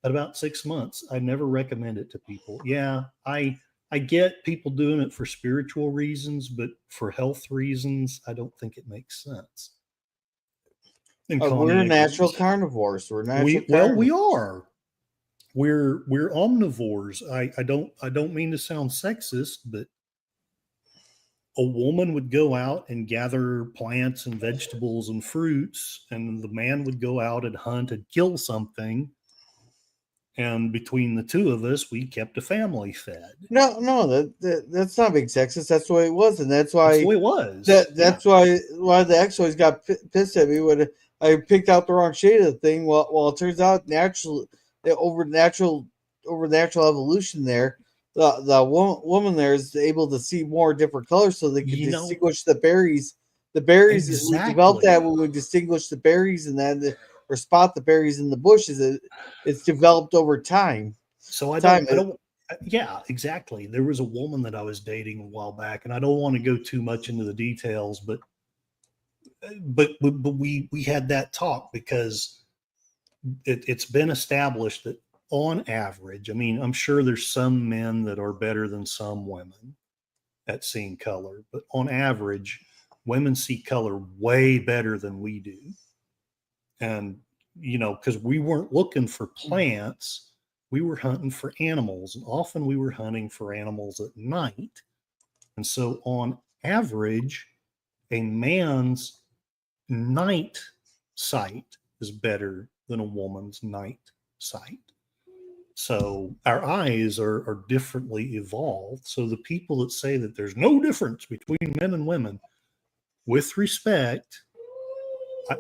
at about 6 months. I never recommend it to people. Yeah, I get people doing it for spiritual reasons, but for health reasons, I don't think it makes sense. And We're natural agrees. carnivores. We're natural. We are. We're omnivores. I don't mean to sound sexist, but a woman would go out and gather plants and vegetables and fruits, and the man would go out and hunt and kill something. And between the two of us, we kept a family fed. No, that's not being sexist. That's the way it was, and that's why the way it was. That's why the ex always got pissed at me when I picked out the wrong shade of the thing. Well, it turns out over natural evolution there, the woman there is able to see more different colors, so they can distinguish the berries. The berries we developed that when we distinguish the berries and then or spot the berries in the bushes. It's developed over time. So I don't. Yeah, exactly. There was a woman that I was dating a while back, and I don't want to go too much into the details, but we had that talk because it's been established that on average, I mean, I'm sure there's some men that are better than some women at seeing color, but on average, women see color way better than we do. And, because we weren't looking for plants, we were hunting for animals, and often we were hunting for animals at night. And so on average, a man's night sight is better than a woman's night sight. So our eyes are differently evolved. So the people that say that there's no difference between men and women, with respect,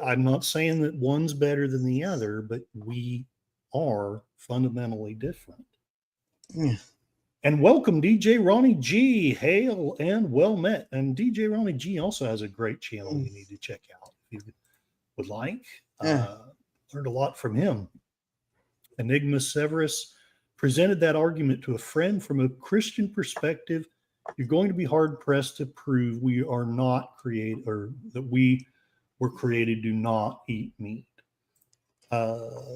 I'm not saying that one's better than the other, but we are fundamentally different. Yeah. And welcome, DJ Ronnie G. Hail and well met. And DJ Ronnie G also has a great channel you need to check out if you would like. Learned a lot from him. Enigma Severus presented that argument to a friend from a Christian perspective. You're going to be hard pressed to prove we are not created, or that we were created to not eat meat.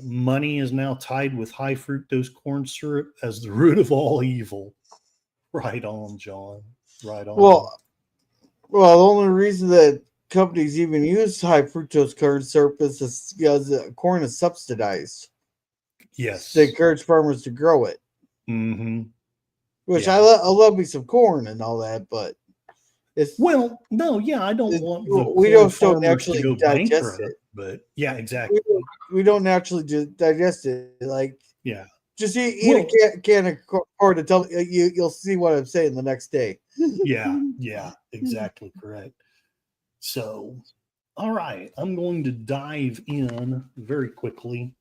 Money is now tied with high fructose corn syrup as the root of all evil. Right on, John. Right on. Well, the only reason that companies even use high fructose corn syrup is because corn is subsidized. Yes. They encourage farmers to grow it. Mm-hmm. Which I love me some corn and all that, but it's I don't want we don't actually to go digest bankrupt, it. but yeah, exactly. We don't naturally digest it. Like, yeah, just eat a can of corn and tell you'll see what I'm saying the next day. yeah, exactly correct. So, all right, I'm going to dive in very quickly.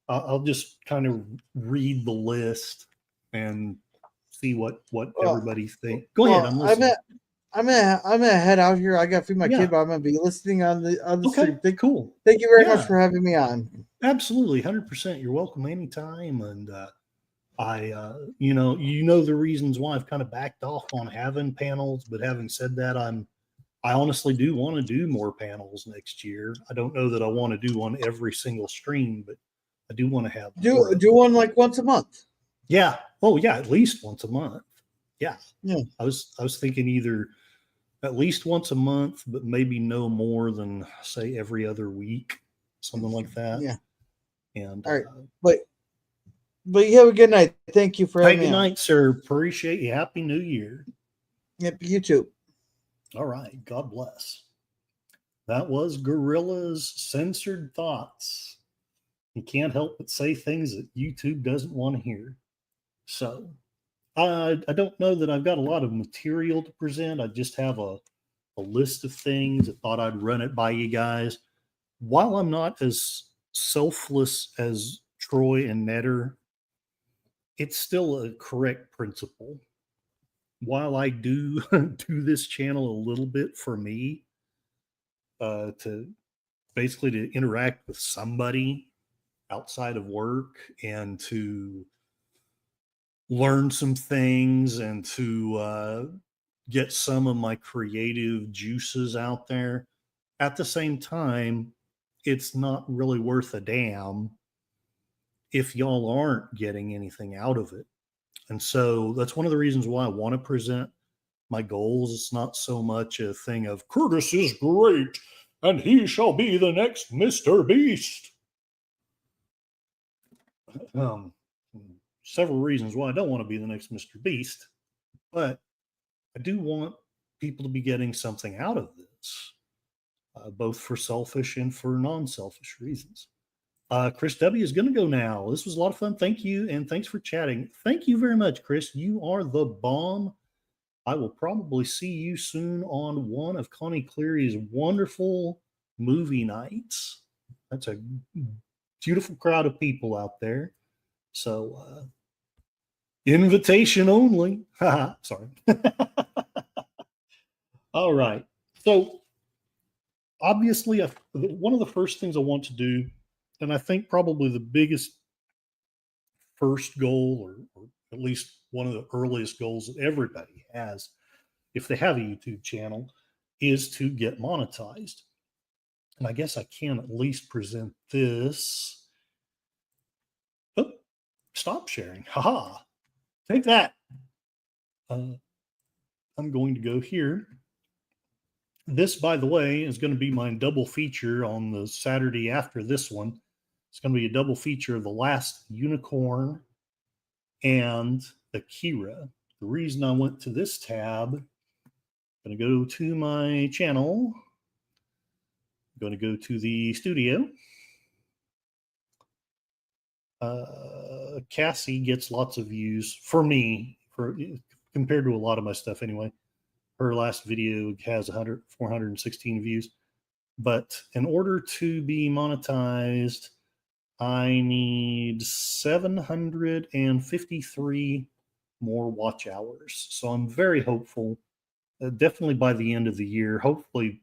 I'll just kind of read the list and see what everybody thinks. Go ahead, I'm listening. I'm gonna head out here. I got to feed my kid, but I'm gonna be listening on the stream. Cool. Thank you very much for having me on. Absolutely, 100%. You're welcome anytime. And the reasons why I've kind of backed off on having panels. But having said that, I honestly do want to do more panels next year. I don't know that I want to do one every single stream, but I do want to have do one like once a month. Yeah. Oh yeah, at least once a month. Yeah. Yeah. I was thinking either at least once a month, but maybe no more than, say, every other week, something like that. Yeah. And all right, but you have a good night. Thank you for hey, having me good on. night, sir. Appreciate you. Happy New Year. Yep, you too. All right. God bless. That was Gorilla's Censored Thoughts. You can't help but say things that YouTube doesn't want to hear. So I don't know that I've got a lot of material to present. I just have a list of things. I thought I'd run it by you guys. While I'm not as selfless as Troy and Netter, it's still a correct principle. While I do do this channel a little bit for me, to basically to interact with somebody outside of work and to learn some things and to get some of my creative juices out there. At the same time, it's not really worth a damn if y'all aren't getting anything out of it. And so that's one of the reasons why I want to present my goals. It's not so much a thing of Curtis is great and he shall be the next Mr. Beast. Several reasons why I don't want to be the next Mr. Beast, but I do want people to be getting something out of this, both for selfish and for non-selfish reasons. Chris W. is going to go now. This was a lot of fun. Thank you, and thanks for chatting. Thank you very much, Chris. You are the bomb. I will probably see you soon on one of Connie Cleary's wonderful movie nights. That's a beautiful crowd of people out there. So, invitation only. Sorry. All right. So, obviously, one of the first things I want to do, and I think probably the biggest first goal, or at least one of the earliest goals that everybody has, if they have a YouTube channel, is to get monetized. And I guess I can at least present this. Oh, stop sharing. Haha. Take that. I'm going to go here. This, by the way, is going to be my double feature on the Saturday after this one. It's going to be a double feature of The Last Unicorn and Akira. The reason I went to this tab, I'm going to go to my channel. I'm going to go to the studio. Cassie gets lots of views for me, compared to a lot of my stuff anyway. Her last video has 416 views. But in order to be monetized, I need 753 more watch hours. So I'm very hopeful, definitely by the end of the year, hopefully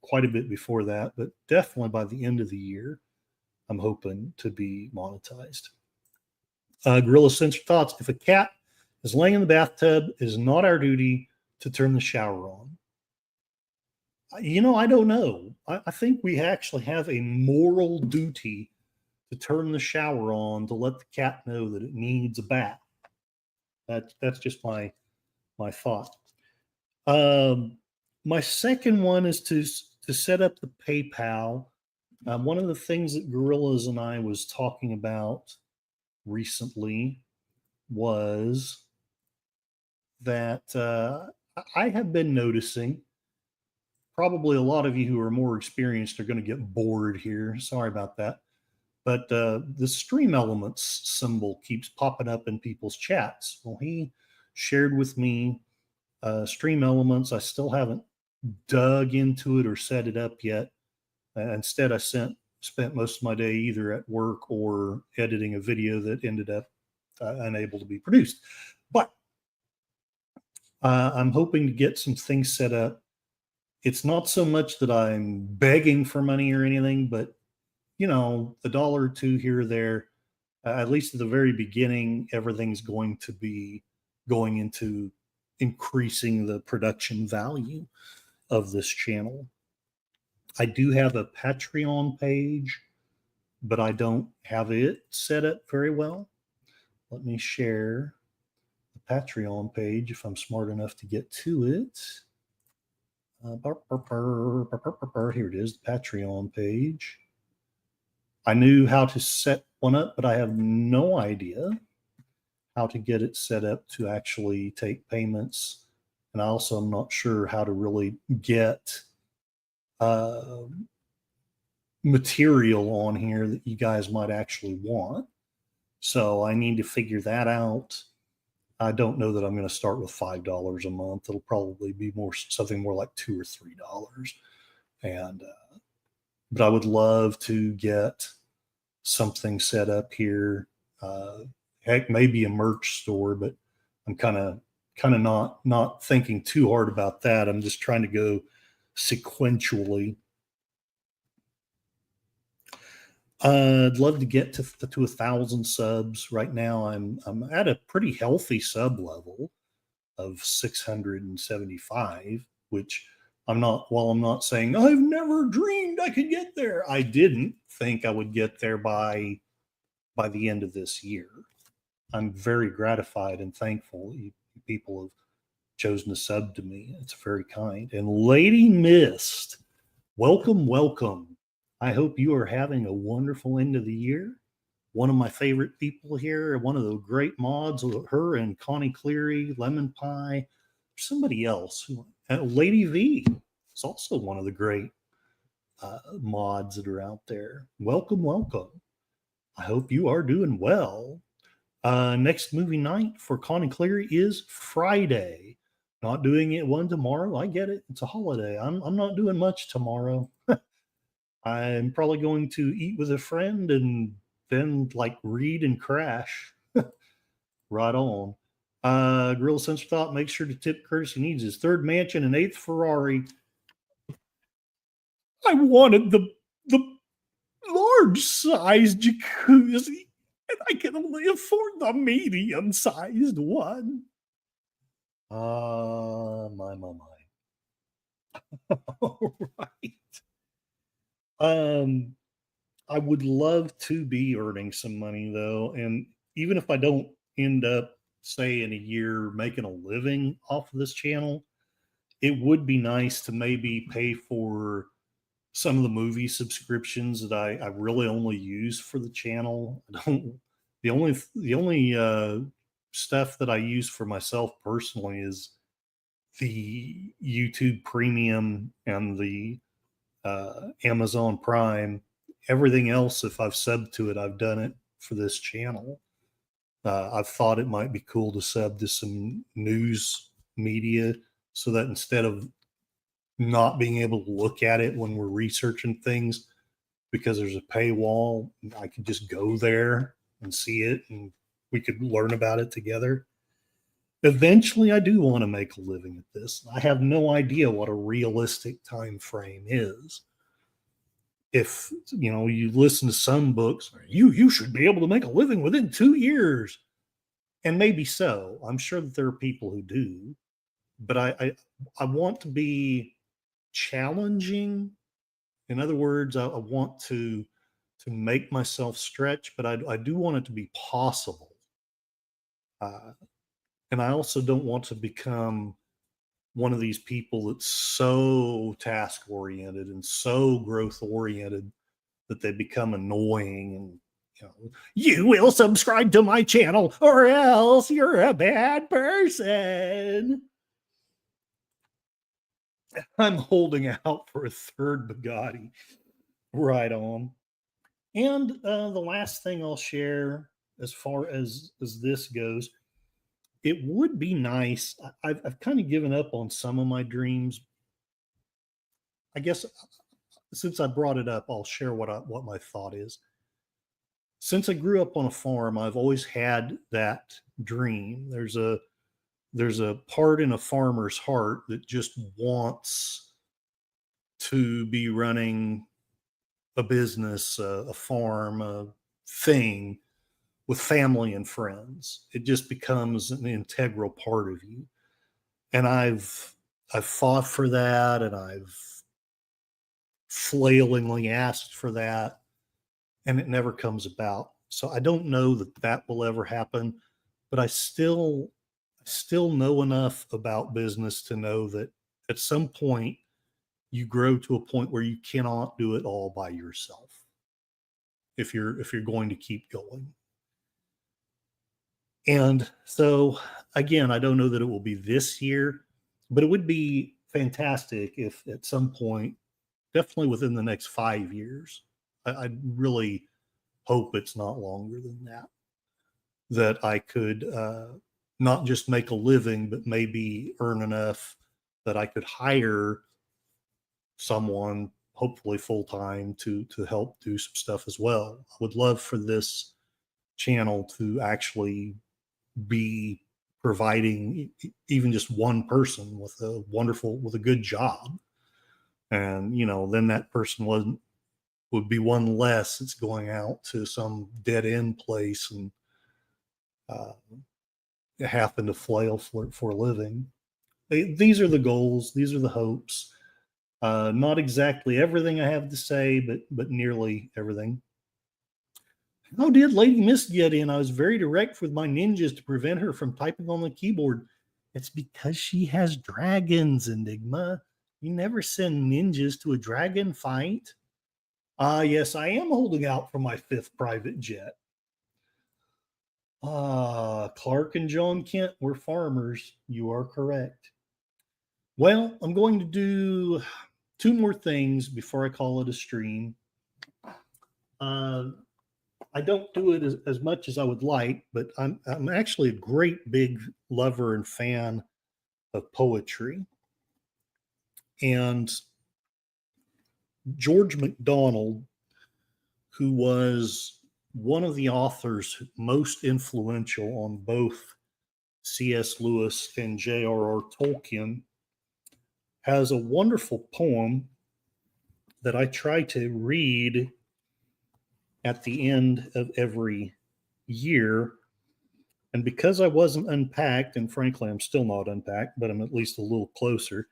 quite a bit before that, but definitely by the end of the year, I'm hoping to be monetized. Gorilla Censored Thoughts. If a cat is laying in the bathtub, it is not our duty to turn the shower on. You know, I don't know. I think we actually have a moral duty to turn the shower on to let the cat know that it needs a bath. That's just my thought. My second one is to set up the PayPal. One of the things that Gorillas and I was talking about recently was that I have been noticing, probably a lot of you who are more experienced are going to get bored here. Sorry about that. But the Stream Elements symbol keeps popping up in people's chats. Well, he shared with me Stream Elements. I still haven't dug into it or set it up yet. Instead, I spent most of my day either at work or editing a video that ended up unable to be produced. But I'm hoping to get some things set up. It's not so much that I'm begging for money or anything, but you know, $1 or $2 here or there, at least at the very beginning, everything's going to be going into increasing the production value of this channel. I do have a Patreon page, but I don't have it set up very well. Let me share the Patreon page if I'm smart enough to get to it. Here it is, the Patreon page. I knew how to set one up, but I have no idea how to get it set up to actually take payments. And I also am not sure how to really get material on here that you guys might actually want. So I need to figure that out. I don't know that I'm going to start with $5 a month. It'll probably be something more like $2 or $3. And but I would love to get something set up here. Heck, maybe a merch store, but I'm kind of not thinking too hard about that. I'm just trying to go sequentially. I'd love to get to 1,000 subs. Right now, I'm at a pretty healthy sub level of 675, which I'm not. While I'm not saying I've never dreamed I could get there, I didn't think I would get there by the end of this year. I'm very gratified and thankful you people have chosen to sub to me. It's very kind. And Lady Mist, welcome, welcome. I hope you are having a wonderful end of the year. One of my favorite people here, one of the great mods, her and Connie Cleary, Lemon Pie, somebody else. Lady V is also one of the great mods that are out there. Welcome, welcome. I hope you are doing well. Next movie night for Connie Cleary is Friday. Not doing it one tomorrow. I get it. It's a holiday. I'm not doing much tomorrow. I'm probably going to eat with a friend and then read and crash. Right on. Gorilla Sensor Thought, make sure to tip Curtis. He needs his third mansion and eighth Ferrari. I wanted the large sized jacuzzi, and I can only afford the medium sized one. My. All right. I would love to be earning some money though, and even if I don't end up, say, in a year making a living off of this channel, it would be nice to maybe pay for some of the movie subscriptions that I really only use for the channel. The only stuff that I use for myself personally is the YouTube Premium and the Amazon Prime. Everything else, if I've subbed to it, I've done it for this channel. I've thought it might be cool to sub to some news media so that instead of not being able to look at it when we're researching things because there's a paywall, I could just go there and see it and we could learn about it together. Eventually, I do want to make a living at this. I have no idea what a realistic time frame is. If you listen to some books, you should be able to make a living within 2 years, and maybe so. I'm sure that there are people who do, but I want to be challenging. In other words, I want to make myself stretch, but I do want it to be possible. And I also don't want to become one of these people that's so task oriented and so growth oriented that they become annoying and you will subscribe to my channel or else you're a bad person. I'm holding out for a third Bugatti. Right on. And the last thing I'll share as far as this goes, it would be nice. I've kind of given up on some of my dreams. I guess since I brought it up, I'll share what my thought is. Since I grew up on a farm, I've always had that dream. There's a part in a farmer's heart that just wants to be running a business, a farm, a thing with family and friends. It just becomes an integral part of you. And I've fought for that, and I've flailingly asked for that, and it never comes about. So I don't know that will ever happen, but I still know enough about business to know that at some point you grow to a point where you cannot do it all by yourself if you're going to keep going. And so again, I don't know that it will be this year, but it would be fantastic if at some point, definitely within the next 5 years, I really hope it's not longer than that, that I could not just make a living, but maybe earn enough that I could hire someone, hopefully full time, to help do some stuff as well. I would love for this channel to actually be providing even just one person with a good job, and then that person would be one less that's going out to some dead end place and happen to flail for a living. These are the goals. These are the hopes. Not exactly everything I have to say, but nearly everything. How did Lady Miss get in? I was very direct with my ninjas to prevent her from typing on the keyboard. It's because she has dragons, Enigma. You never send ninjas to a dragon fight. Yes, I am holding out for my 5th private jet. Clark and John Kent were farmers. You are correct. Well, I'm going to do 2 more things before I call it a stream. I don't do it as much as I would like, but I'm actually a great big lover and fan of poetry. And George MacDonald, who was one of the authors most influential on both C.S. Lewis and J.R.R. Tolkien, has a wonderful poem that I try to read at the end of every year. And because I wasn't unpacked, and frankly, I'm still not unpacked, but I'm at least a little closer.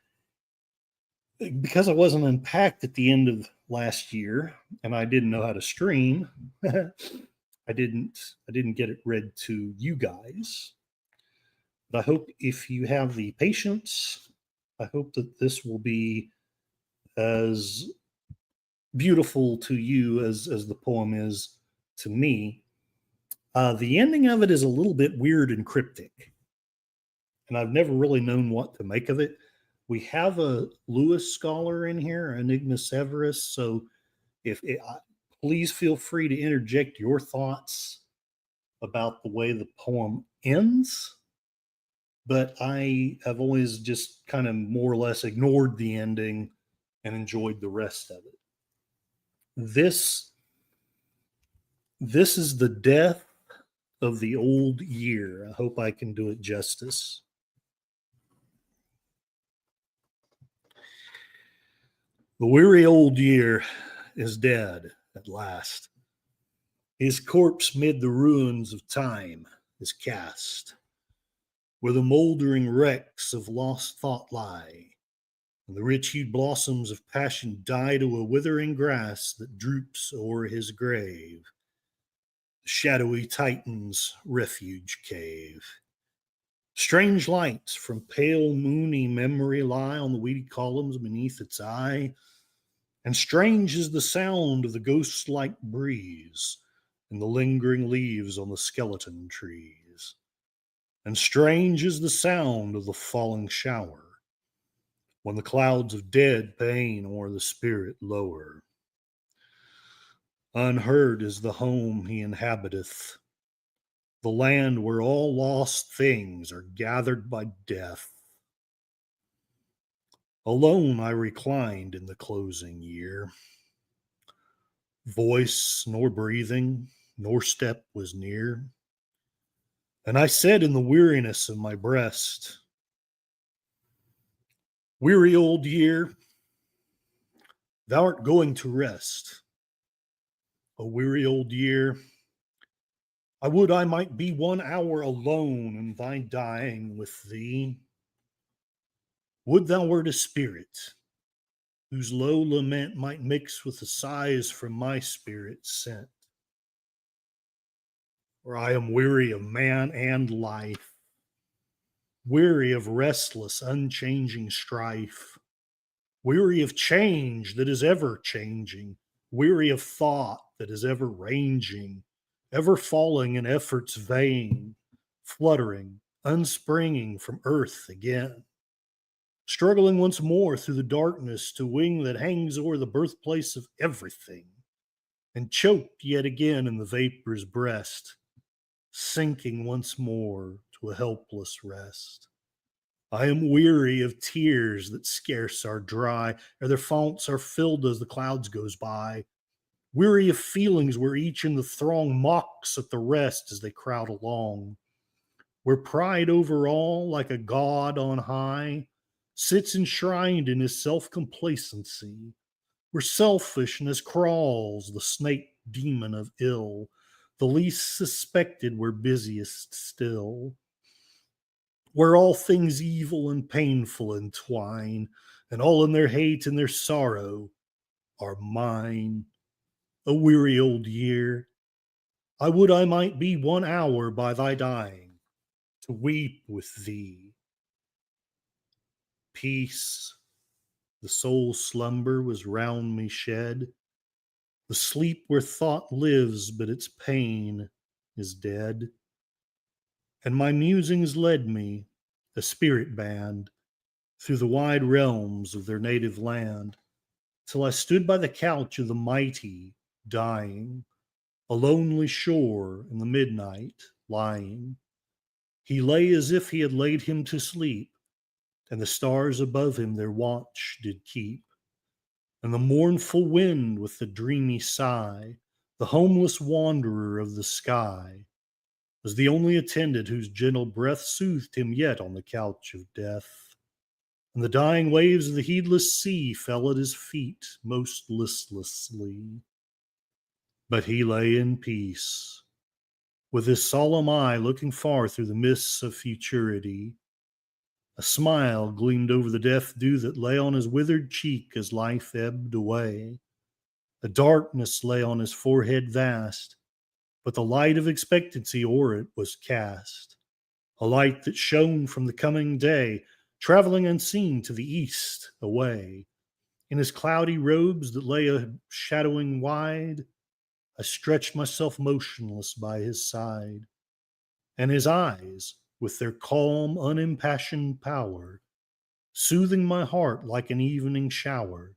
Because I wasn't unpacked at the end of last year and I didn't know how to stream, I didn't get it read to you guys. But I hope if you have the patience, I hope that this will be as beautiful to you as the poem is to me. The ending of it is a little bit weird and cryptic, and I've never really known what to make of it. We have a Lewis scholar in here, Enigma Severus, so please feel free to interject your thoughts about the way the poem ends. But I have always just kind of more or less ignored the ending and enjoyed the rest of it. This is the death of the old year. I hope I can do it justice. The weary old year is dead at last. His corpse mid the ruins of time is cast, where the moldering wrecks of lost thought lie, and the rich-hued blossoms of passion die to a withering grass that droops o'er his grave, the shadowy Titan's refuge cave. Strange lights from pale moony memory lie on the weedy columns beneath its eye, and strange is the sound of the ghost-like breeze and the lingering leaves on the skeleton trees. And strange is the sound of the falling shower, when the clouds of dead pain o'er the spirit lower. Unheard is the home he inhabiteth, the land where all lost things are gathered by death. Alone I reclined in the closing year. Voice nor breathing, nor step was near. And I said in the weariness of my breast, weary old year, thou art going to rest. O weary old year, I would I might be 1 hour alone in thy dying with thee. Would thou wert a spirit, whose low lament might mix with the sighs from my spirit sent. For I am weary of man and life, weary of restless, unchanging strife. weary of change that is ever changing, weary of thought that is ever ranging, ever falling in efforts vain, fluttering, unspringing from earth again, struggling once more through the darkness to wing that hangs o'er the birthplace of everything, and choked yet again in the vapor's breast, sinking once more to a helpless rest. I am weary of tears that scarce are dry, ere their founts are filled as the clouds goes by. Weary of feelings where each in the throng mocks at the rest as they crowd along. Where pride over all, like a god on high, sits enshrined in his self-complacency. Where selfishness crawls, the snake demon of ill, the least suspected were busiest still. Where all things evil and painful entwine, and all in their hate and their sorrow are mine. O weary old year, I would I might be 1 hour by thy dying, to weep with thee. Peace, the soul's slumber was round me shed, the sleep where thought lives, but its pain is dead. And my musings led me, a spirit band, through the wide realms of their native land, till I stood by the couch of the mighty, dying, a lonely shore in the midnight, lying. He lay as if he had laid him to sleep, and the stars above him their watch did keep. And the mournful wind with the dreamy sigh, the homeless wanderer of the sky, was the only attendant whose gentle breath soothed him yet on the couch of death. And the dying waves of the heedless sea fell at his feet most listlessly. But he lay in peace, with his solemn eye looking far through the mists of futurity. A smile gleamed over the death dew that lay on his withered cheek as life ebbed away. A darkness lay on his forehead vast, but the light of expectancy o'er it was cast. A light that shone from the coming day, traveling unseen to the east away. In his cloudy robes that lay a shadowing wide, I stretched myself motionless by his side. And his eyes, with their calm, unimpassioned power, soothing my heart like an evening shower,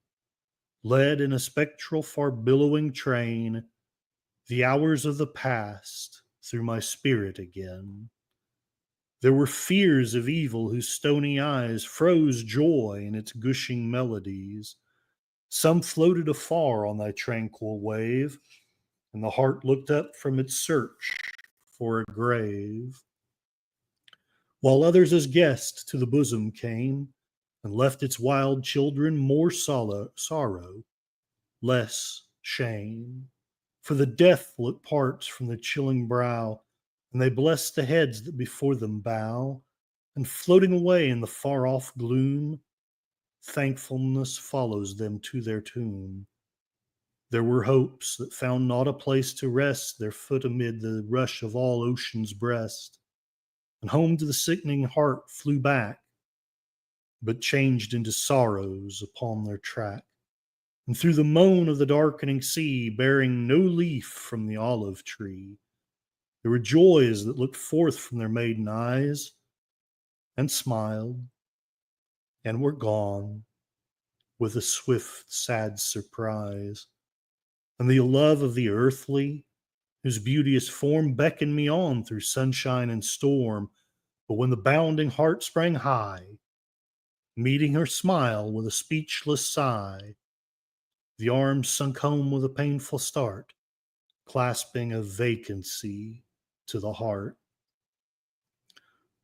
led in a spectral, far-billowing train the hours of the past through my spirit again. There were fears of evil whose stony eyes froze joy in its gushing melodies. Some floated afar on thy tranquil wave, and the heart looked up from its search for a grave. While others as guests to the bosom came, and left its wild children more sorrow, less shame. For the death look parts from the chilling brow, and they bless the heads that before them bow, and floating away in the far-off gloom, thankfulness follows them to their tomb. There were hopes that found not a place to rest their foot amid the rush of all ocean's breast, and home to the sickening heart flew back, but changed into sorrows upon their track. And through the moan of the darkening sea, bearing no leaf from the olive tree, there were joys that looked forth from their maiden eyes, and smiled, and were gone with a swift, sad surprise. And the love of the earthly, whose beauteous form beckoned me on through sunshine and storm, but when the bounding heart sprang high, meeting her smile with a speechless sigh, the arms sunk home with a painful start, clasping a vacancy to the heart.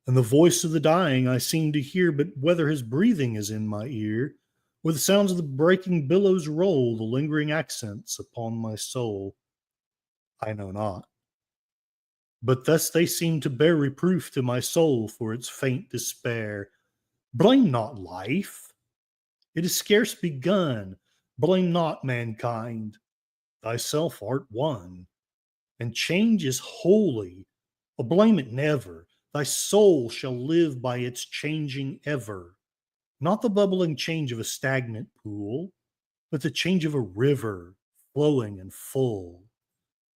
And the voice of the dying I seem to hear, but whether his breathing is in my ear, or the sounds of the breaking billows roll the lingering accents upon my soul, I know not. But thus they seem to bear reproof to my soul for its faint despair. Blame not life. It is scarce begun. Blame not mankind. Thyself art one. And change is holy. Oh, blame it never. Thy soul shall live by its changing ever. not the bubbling change of a stagnant pool, but the change of a river flowing and full,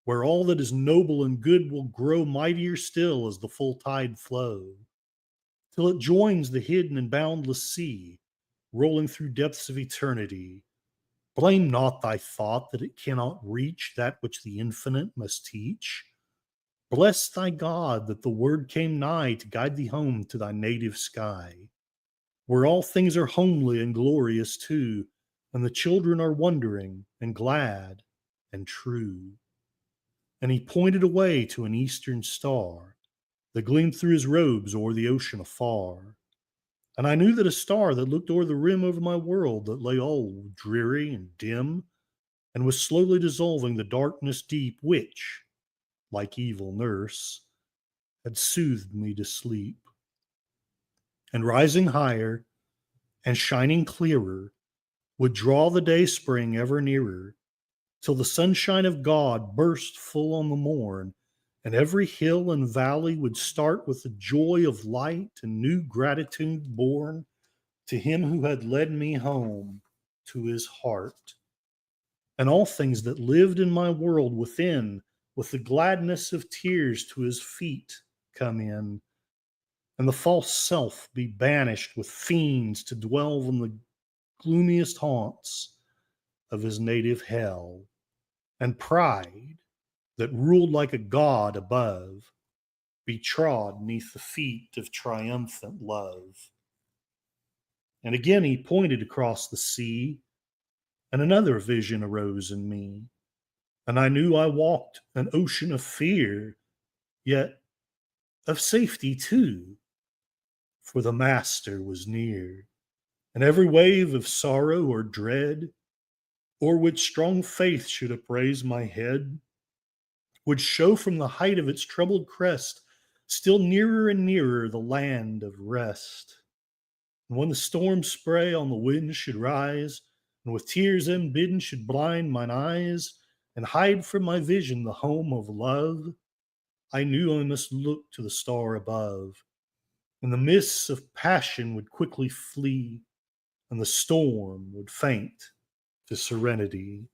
where all that is noble and good will grow mightier still as the full tide flow, till it joins the hidden and boundless sea, rolling through depths of eternity. Blame not thy thought that it cannot reach that which the infinite must teach. Bless thy God that the word came nigh to guide thee home to thy native sky, where all things are homely and glorious too, and the children are wondering and glad and true. And he pointed away to an eastern star that gleamed through his robes o'er the ocean afar. And I knew that a star that looked o'er the rim of my world that lay all dreary and dim, and was slowly dissolving the darkness deep, which, like evil nurse, had soothed me to sleep. And rising higher and shining clearer, would draw the day spring ever nearer, till the sunshine of God burst full on the morn, and every hill and valley would start with the joy of light and new gratitude born to him who had led me home to his heart. And all things that lived in my world within, with the gladness of tears to his feet come in, and the false self be banished with fiends to dwell in the gloomiest haunts of his native hell, and pride that ruled like a god above be trod neath the feet of triumphant love. And again he pointed across the sea, and another vision arose in me, and I knew I walked an ocean of fear, yet of safety too, for the Master was near, and every wave of sorrow or dread, or which strong faith should upraise my head, would show from the height of its troubled crest still nearer and nearer the land of rest. And when the storm spray on the wind should rise, and with tears unbidden should blind mine eyes, and hide from my vision the home of love, I knew I must look to the star above, and the mists of passion would quickly flee, and the storm would faint to serenity.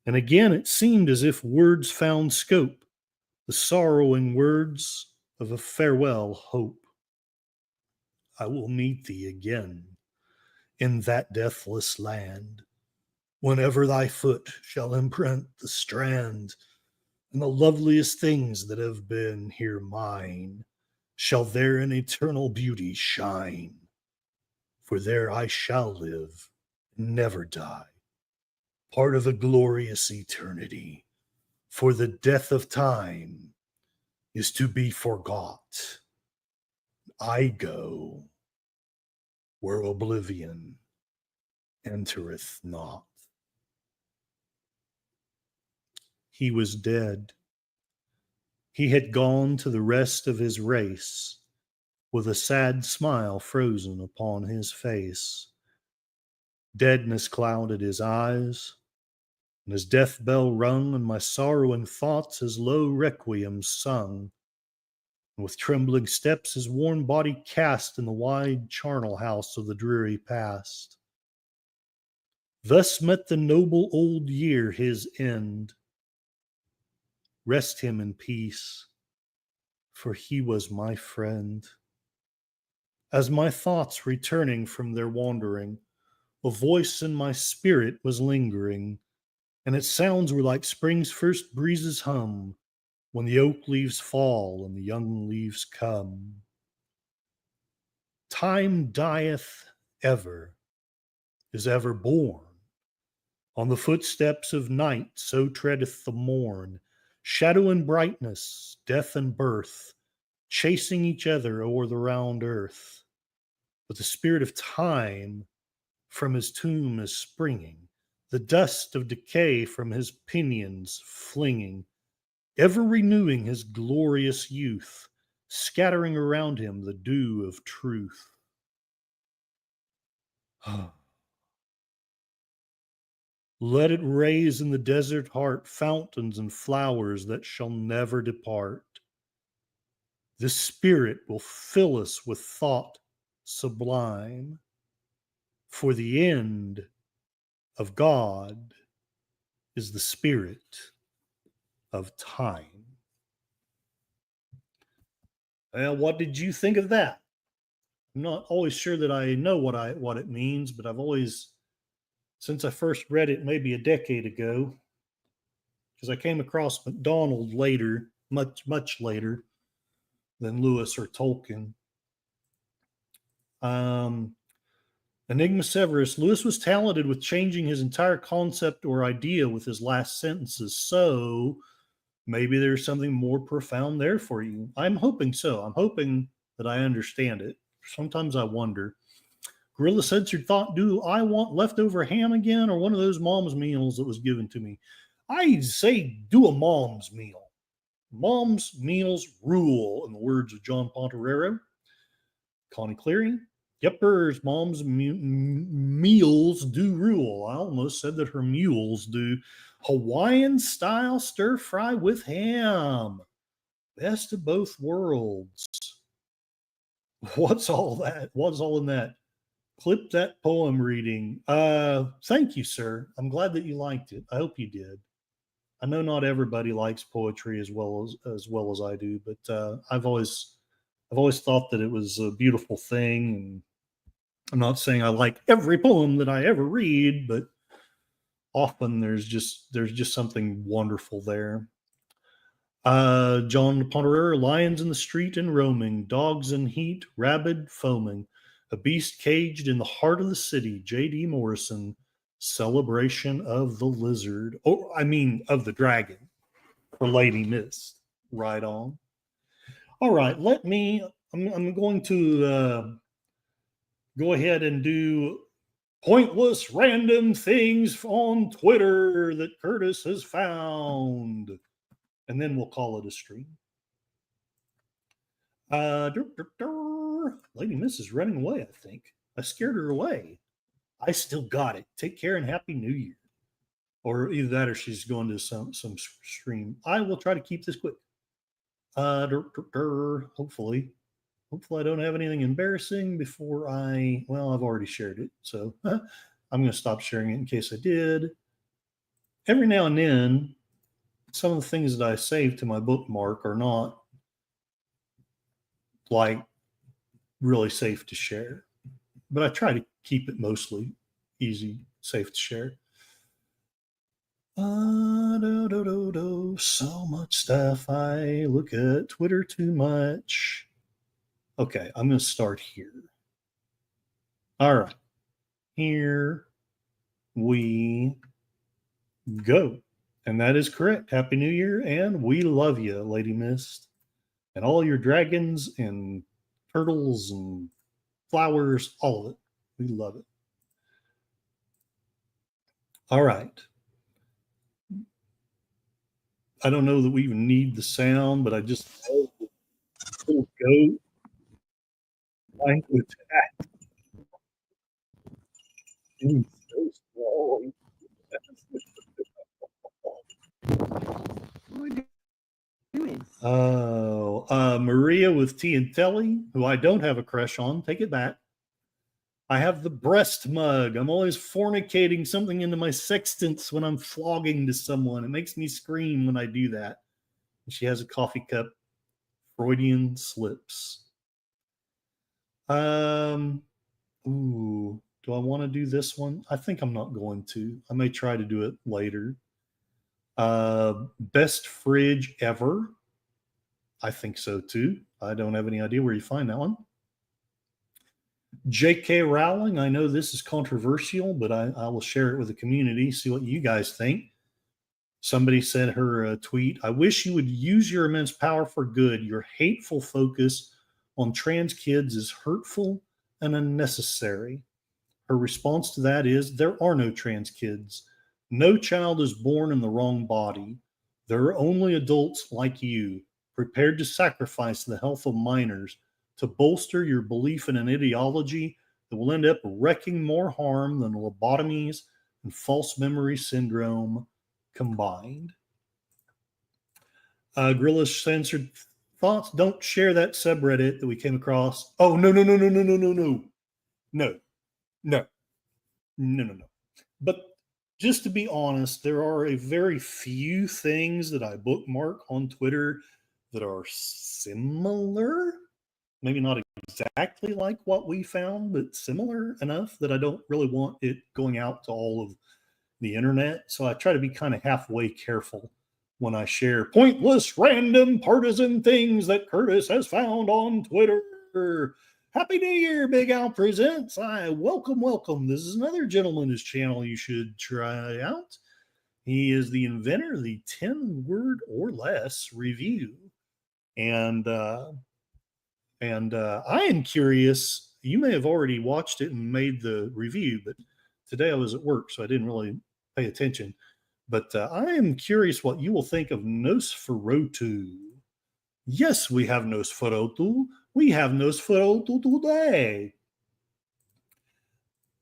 And again it seemed as if words found scope, the sorrowing words of a farewell hope. I will meet thee again in that deathless land, whenever thy foot shall imprint the strand, and the loveliest things that have been here mine shall there in eternal beauty shine. For there I shall live and never die, part of a glorious eternity. For the death of time is to be forgot. I go where oblivion entereth not. He was dead. He had gone to the rest of his race, with a sad smile frozen upon his face. Deadness clouded his eyes, and his death bell rung, and my sorrowing thoughts his low requiem sung. And with trembling steps his worn body cast in the wide charnel house of the dreary past. Thus met the noble old year his end. Rest him in peace, for he was my friend. As my thoughts returning from their wandering, a voice in my spirit was lingering, and its sounds were like spring's first breezes hum, when the oak leaves fall and the young leaves come. Time dieth ever, is ever born. On the footsteps of night so treadeth the morn, shadow and brightness, death and birth, chasing each other o'er the round earth. But the spirit of time from his tomb is springing, the dust of decay from his pinions flinging, ever renewing his glorious youth, scattering around him the dew of truth. Let it raise in the desert heart fountains and flowers that shall never depart. This spirit will fill us with thought sublime, For the end of God is the spirit of time. Well, what did you think of that? I'm not always sure that I know what it means, but I've always, since I first read it maybe a decade ago, because I came across MacDonald later, much later than Lewis or Tolkien. Enigma Severus. Lewis was talented with changing his entire concept or idea with his last sentences. So maybe there's something more profound there for you. I'm hoping so. I'm hoping that I understand it. Sometimes I wonder. Gorilla Censored Thought, do I want leftover ham again or one of those mom's meals that was given to me? I say do a mom's meal. Mom's meals rule, in the words of John Pontorero. Connie Cleary. Yepers, mom's meals do rule. I almost said that her mules do. Hawaiian style stir fry with ham. Best of both worlds. What's all that? What's all in that? Clip that poem reading. Thank you, sir. I'm glad that you liked it. I hope you did. I know not everybody likes poetry as well as I do, but I've always thought that it was a beautiful thing. And I'm not saying I like every poem that I ever read, but often there's just something wonderful there. John Ponderer, lions in the street and roaming, dogs in heat, rabid foaming, a beast caged in the heart of the city. J.D. Morrison, celebration of the lizard. Oh, I mean of the dragon for Lady Mist. Right on. All right, I'm going to go ahead and do pointless random things on Twitter that Curtis has found. And then we'll call it a stream. Lady Miss is running away, I think. I scared her away. I still got it. Take care and Happy New Year. Or either that or she's going to some stream. I will try to keep this quick. Hopefully I don't have anything embarrassing before I've already shared it. So I'm going to stop sharing it in case I did. Every now and then, some of the things that I save to my bookmark are not like really safe to share, but I try to keep it mostly easy, safe to share. So much stuff. I look at Twitter too much. Okay, I'm going to start here. All right, here we go. And that is correct. Happy New Year, and we love you, Lady Mist, and all your dragons and turtles and flowers, all of it. We love it. All right. I don't know that we even need the sound, but I just know the little goat trying to attack. He's so strong. Oh, Maria with Tea and Telly, who I don't have a crush on. Take it back. I have the breast mug. I'm always fornicating something into my sextants when I'm flogging to someone. It makes me scream when I do that. And she has a coffee cup. Freudian slips. Ooh, do I want to do this one? I think I'm not going to. I may try to do it later. Best fridge ever. I think so too. I don't have any idea where you find that one. J.K. Rowling. I know this is controversial, but I will share it with the community, see what you guys think. Somebody said her tweet, I wish you would use your immense power for good. Your hateful focus on trans kids is hurtful and unnecessary. Her response to that is, there are no trans kids. No child is born in the wrong body. There are only adults like you, prepared to sacrifice the health of minors to bolster your belief in an ideology that will end up wrecking more harm than lobotomies and false memory syndrome combined. Gorilla's Censored Thoughts. Don't share that subreddit that we came across. Oh, no. No. But just to be honest, there are a very few things that I bookmark on Twitter that are similar. Maybe not exactly like what we found, but similar enough that I don't really want it going out to all of the internet. So I try to be kind of halfway careful when I share pointless, random, partisan things that Curtis has found on Twitter. Happy New Year, Big Al Presents. Welcome. This is another gentleman whose channel you should try out. He is the inventor of the 10-word or less review. And I am curious, you may have already watched it and made the review, but today I was at work, so I didn't really pay attention. But I am curious what you will think of Nosferatu. Yes, we have Nosferatu. We have Nosferatu today.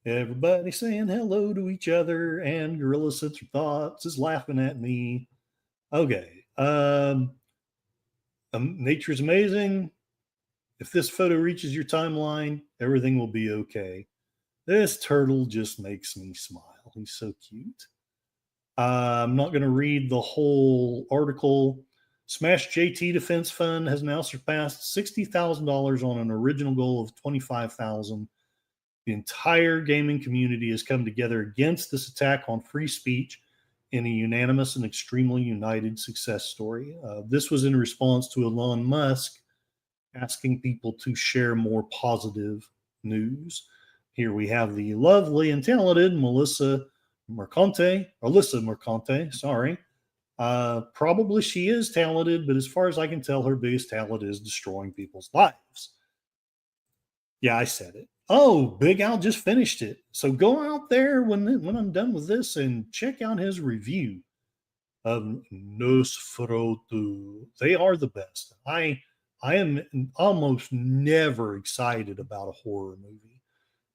Everybody saying hello to each other, and Gorilla Sensor Thoughts is laughing at me. Okay. Nature's amazing. If this photo reaches your timeline, everything will be okay. This turtle just makes me smile. He's so cute. I'm not going to read the whole article. Smash JT Defense Fund has now surpassed $60,000 on an original goal of $25,000. The entire gaming community has come together against this attack on free speech in a unanimous and extremely united success story. This was in response to Elon Musk asking people to share more positive news. Here we have the lovely and talented Alyssa Mercante. Probably she is talented, but as far as I can tell, her biggest talent is destroying people's lives. Yeah, I said it. Oh, Big Al just finished it. So go out there when I'm done with this and check out his review of Nosferatu. They are the best. I am almost never excited about a horror movie,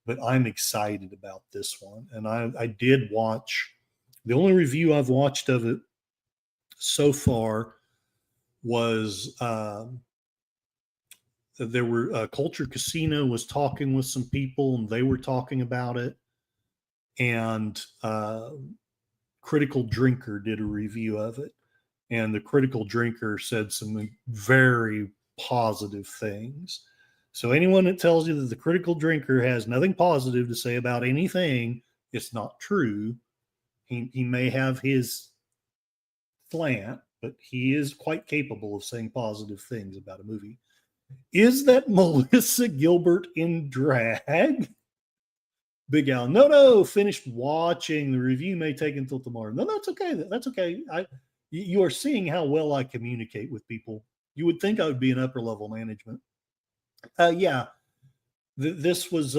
but I'm excited about this one. And I did watch, the only review I've watched of it so far was there were Culture Casino was talking with some people and they were talking about it. And Critical Drinker did a review of it. And the Critical Drinker said some very positive things. So anyone that tells you that the Critical Drinker has nothing positive to say about anything, it's not true. He may have his slant, but he is quite capable of saying positive things about a movie. Is that Melissa Gilbert in drag? Big Al, no, finished watching. The review may take until tomorrow. No, that's okay. That's okay. You are seeing how well I communicate with people. You would think I would be in upper level management. This was,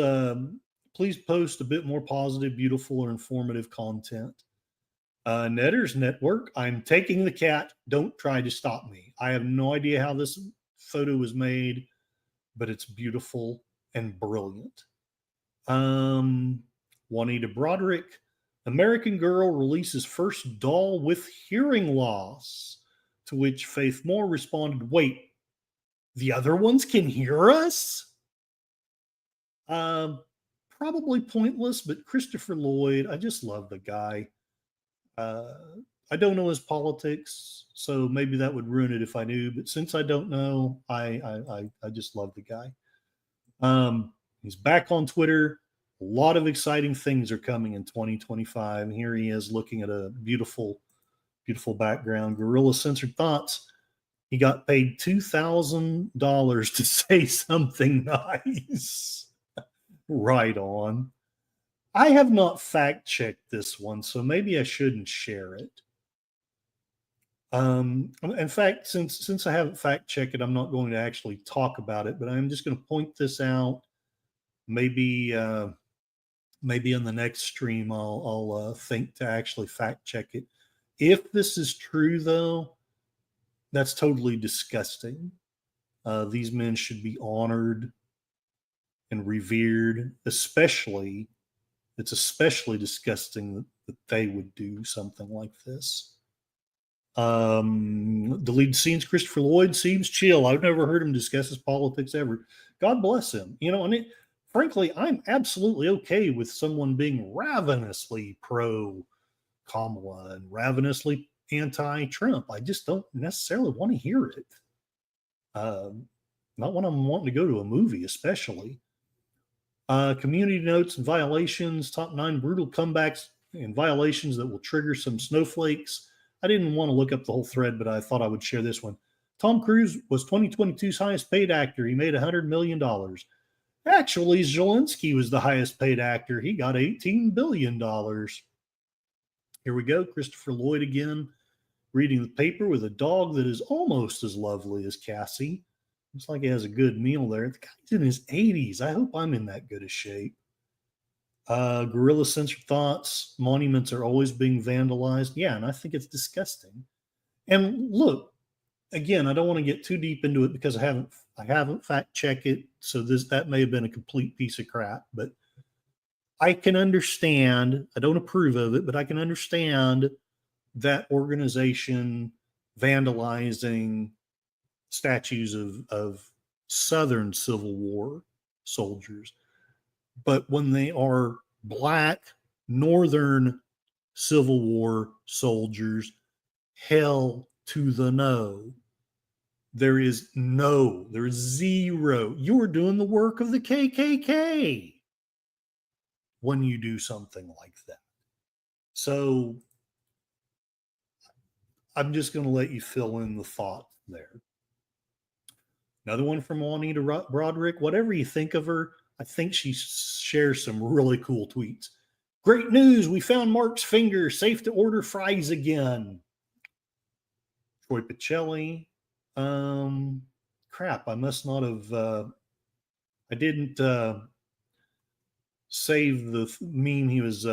please post a bit more positive, beautiful, or informative content. Netters Network, I'm taking the cat. Don't try to stop me. I have no idea how this photo was made, but it's beautiful and brilliant. Juanita Broderick, American Girl releases first doll with hearing loss, to which Faith Moore responded, wait, the other ones can hear us? Probably pointless, but Christopher Lloyd, I just love the guy. I don't know his politics, so maybe that would ruin it if I knew. But since I don't know, I just love the guy. He's back on Twitter. A lot of exciting things are coming in 2025. Here he is looking at a beautiful, beautiful background. Gorilla Censored Thoughts. He got paid $2,000 to say something nice. Right on. I have not fact-checked this one, so maybe I shouldn't share it. In fact, since I haven't fact-checked it, I'm not going to actually talk about it, but I'm just going to point this out. Maybe in the next stream, I'll think to actually fact-check it. If this is true, though, that's totally disgusting. These men should be honored and revered, especially. It's especially disgusting that they would do something like this. Deleted scenes, Christopher Lloyd seems chill. I've never heard him discuss his politics ever. God bless him. And frankly, I'm absolutely okay with someone being ravenously pro Kamala and ravenously anti-Trump. I just don't necessarily want to hear it. Not when I'm wanting to go to a movie, especially. Community notes and violations, top 9 brutal comebacks and violations that will trigger some snowflakes. I didn't want to look up the whole thread, but I thought I would share this one. Tom Cruise was 2022's highest paid actor. He made $100 million. Actually, Zelensky was the highest paid actor. He got $18 billion. Here we go. Christopher Lloyd again, reading the paper with a dog that is almost as lovely as Cassie. Looks like he has a good meal there. The guy's in his 80s. I hope I'm in that good a shape. Gorilla Censored Thoughts. Monuments are always being vandalized. Yeah, and I think it's disgusting. And look, again, I don't want to get too deep into it because I haven't fact checked it. So that may have been a complete piece of crap. But I can understand. I don't approve of it, but I can understand that organization vandalizing statues of Southern Civil War soldiers. But when they are Black Northern Civil War soldiers, hell to the no. There is zero. You're doing the work of the KKK when you do something like that. So I'm just going to let you fill in the thought there. Another one from Juanita Broderick. Whatever you think of her, I think she shares some really cool tweets. Great news. We found Mark's finger. Safe to order fries again. Troy Pacelli. Crap. I must not have. I didn't save the meme he was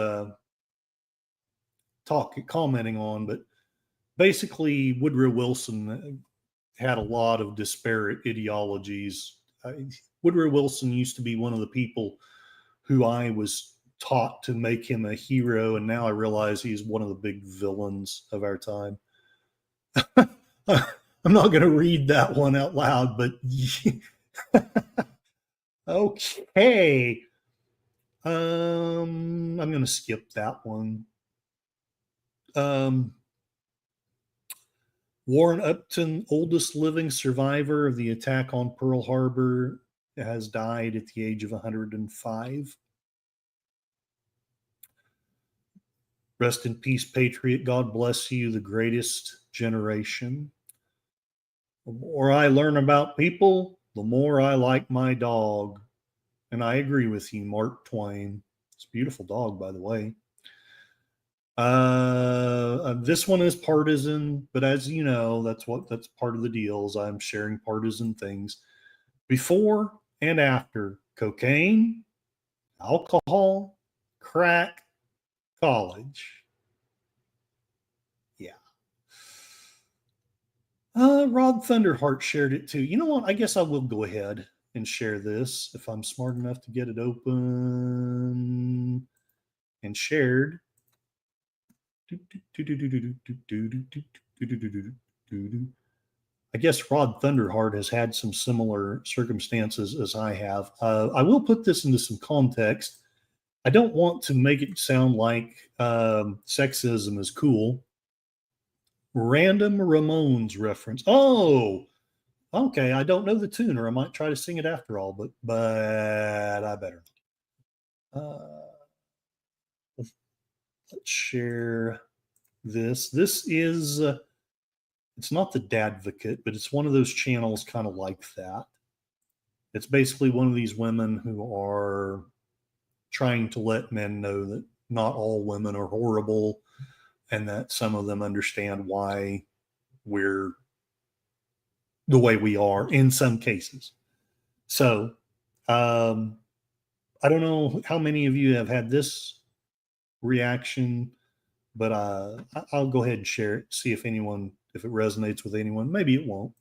commenting on, but basically Woodrow Wilson had a lot of disparate ideologies. Woodrow Wilson used to be one of the people who I was taught to make him a hero, and now I realize he's one of the big villains of our time. I'm not going to read that one out loud, but okay. I'm going to skip that one. Warren Upton, oldest living survivor of the attack on Pearl Harbor, has died at the age of 105. Rest in peace, Patriot. God bless you, the greatest generation. The more I learn about people, the more I like my dog. And I agree with you, Mark Twain. It's a beautiful dog, by the way. This one is partisan, but as you know, that's part of the deal is I'm sharing partisan things. Before and after cocaine, alcohol, crack, college. Yeah. Rod Thunderheart shared it too. You know what? I guess I will go ahead and share this if I'm smart enough to get it open and shared. I guess Rod Thunderheart has had some similar circumstances as I have. I will put this into some context. I don't want to make it sound like sexism is cool. Random Ramones reference. Oh, okay. I don't know the tune, or I might try to sing it after all, but I better not. Let's share this. This is, it's not the Dadvocate, but it's one of those channels kind of like that. It's basically one of these women who are trying to let men know that not all women are horrible and that some of them understand why we're the way we are in some cases. So, I don't know how many of you have had this reaction, but I'll go ahead and share it, see if it resonates with anyone. Maybe it won't.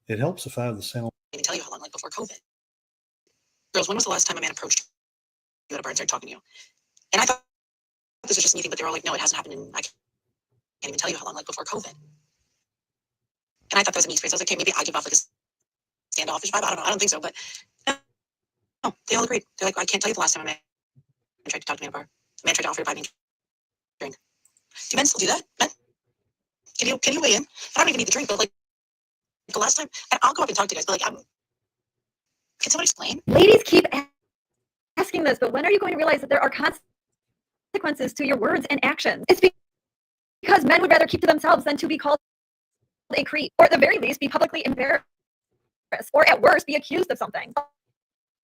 It helps if I have the sound. I can tell you how long, like before COVID. Girls, when was the last time a man approached you at a bar and started talking to you? And I thought this was just me thing, but they were all like, no, it hasn't happened in, I can't even tell you how long, like before COVID. And I thought that was a neat experience. I was like, okay, maybe I give off like a standoffish vibe. I don't know. I don't think so, but no, they all agreed. They're like, I can't tell you the last time a man tried to talk to me at a bar. A man tried to offer to buy me a drink. Do men still do that? Men? Can you weigh in? I don't even need the drink, but like the last time, and I'll go up and talk to you guys, but like, can someone explain? Ladies keep asking this, but when are you going to realize that there are consequences to your words and actions? It's because men would rather keep to themselves than to be called a creep, or at the very least be publicly embarrassed, or at worst be accused of something.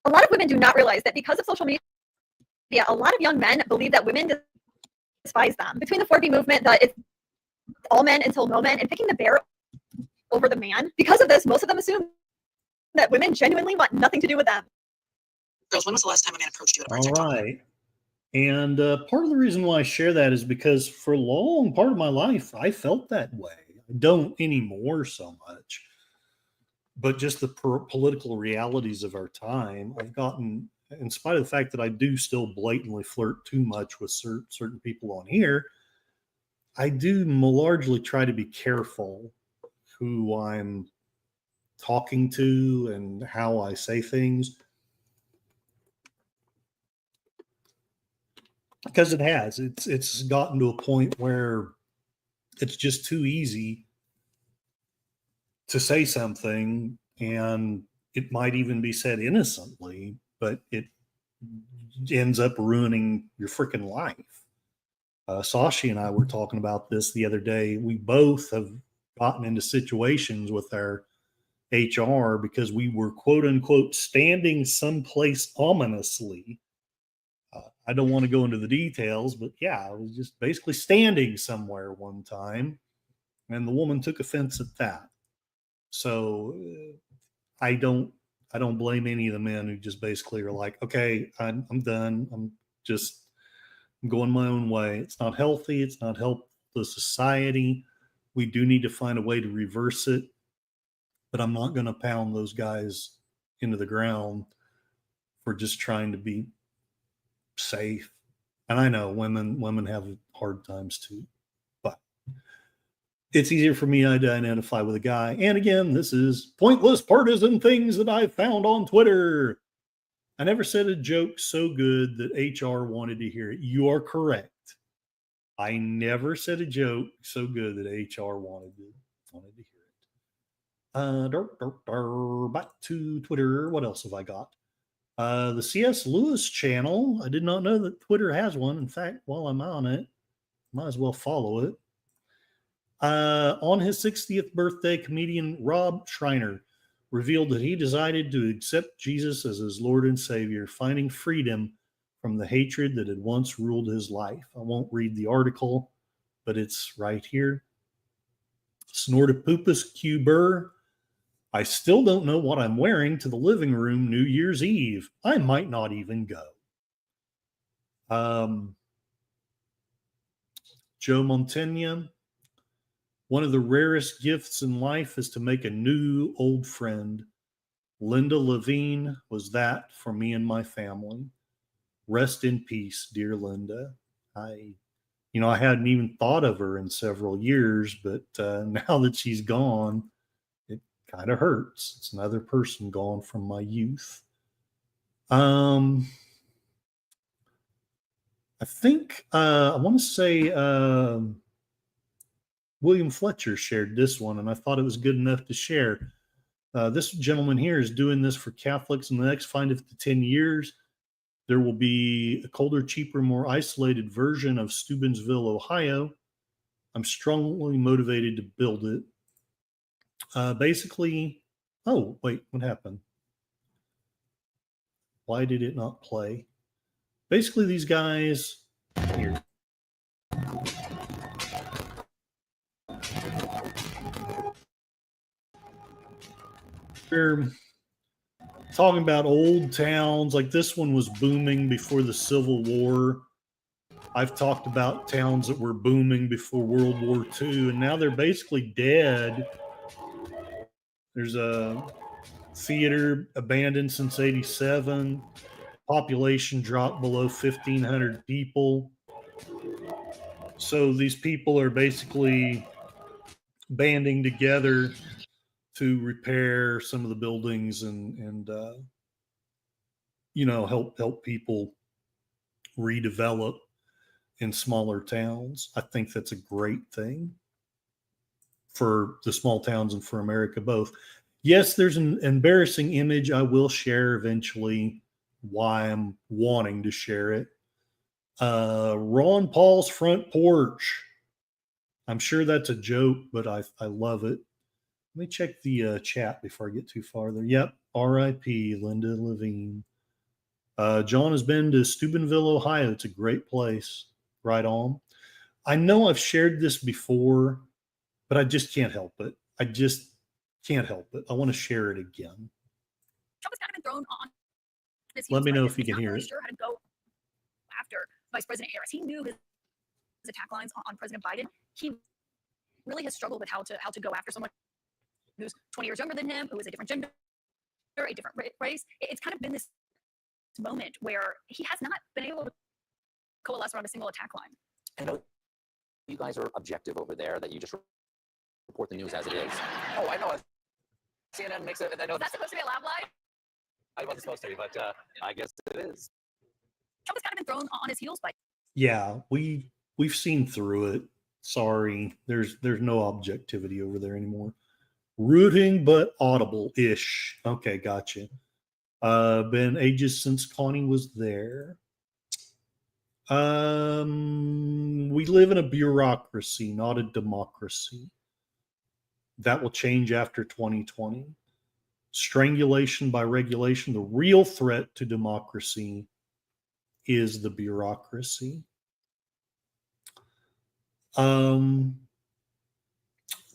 A lot of women do not realize that because of social media, a lot of young men believe that women despise them. Between the 4B movement, it's all men until no men, and picking the bear over the man, because of this, most of them assume that women genuinely want nothing to do with them. Girls, when was the last time a man approached you at a bar? All right. And part of the reason why I share that is because for a long part of my life, I felt that way. I don't anymore so much. But just the political realities of our time, I've gotten, in spite of the fact that I do still blatantly flirt too much with certain people on here, I do largely try to be careful who I'm talking to and how I say things. Because it's gotten to a point where it's just too easy to say something, and it might even be said innocently, but it ends up ruining your freaking life. Sashi and I were talking about this the other day. We both have gotten into situations with our HR because we were quote unquote standing someplace ominously. I don't want to go into the details, but yeah, I was just basically standing somewhere one time, and the woman took offense at that. So I don't blame any of the men who just basically are like, okay, I'm done. I'm going my own way. It's not healthy. It's not helpful to society. We do need to find a way to reverse it, but I'm not going to pound those guys into the ground for just trying to be safe. And I know women have hard times too, but it's easier for me to identify with a guy. And again, this is pointless partisan things that I found on Twitter. I never said a joke so good that HR wanted to hear it. You are correct. I never said a joke so good that HR wanted to hear it. Back to Twitter. What else have I got? The C.S. Lewis channel. I did not know that Twitter has one. In fact, while I'm on it, might as well follow it. On his 60th birthday, comedian Rob Schreiner revealed that he decided to accept Jesus as his Lord and Savior, finding freedom from the hatred that had once ruled his life. I won't read the article, but it's right here. Snortipupus Q. Burr. I still don't know what I'm wearing to the living room New Year's Eve. I might not even go. Joe Montaigne. One of the rarest gifts in life is to make a new old friend. Linda Levine was that for me and my family. Rest in peace, dear Linda. I hadn't even thought of her in several years, but now that she's gone, it kind of hurts. It's another person gone from my youth. I think I want to say William Fletcher shared this one, and I thought it was good enough to share. This gentleman here is doing this for Catholics in the next 5 to 10 years. There will be a colder, cheaper, more isolated version of Steubenville, Ohio. I'm strongly motivated to build it. Basically, oh, wait, what happened? Why did it not play? Basically, these guys here. They're talking about old towns. Like this one was booming before the Civil War. I've talked about towns that were booming before World War II, and now they're basically dead. There's a theater abandoned since '87. Population dropped below 1,500 people. So these people are basically banding together to repair some of the buildings and help people redevelop in smaller towns. I think that's a great thing for the small towns and for America both. Yes, there's an embarrassing image I will share eventually, why I'm wanting to share it. Ron Paul's front porch. I'm sure that's a joke, but I love it. Let me check the chat before I get too far there. Yep, R.I.P. Linda Levine. John has been to Steubenville, Ohio. It's a great place. Right on. I know I've shared this before, but I just can't help it. I just can't help it. I want to share it again. Trump has kind of been thrown on this. Let me know if you can hear really it. Sure how to go after Vice President Harris. He knew his attack lines on President Biden. He really has struggled with how to go after someone who's 20 years younger than him, who is a different gender, a different race. It's kind of been this moment where he has not been able to coalesce around a single attack line. I know you guys are objective over there, that you just report the news as it is. Oh, I know. CNN makes it. I know. Is that supposed to be a lab lie? I wasn't supposed to be, but I guess it is. Trump has kind of been thrown on his heels by. Yeah, we've seen through it. Sorry, there's no objectivity over there anymore. Rooting but audible-ish. Okay, gotcha. Been ages since Connie was there. We live in a bureaucracy, not a democracy. That will change after 2020. Strangulation by regulation. The real threat to democracy is the bureaucracy.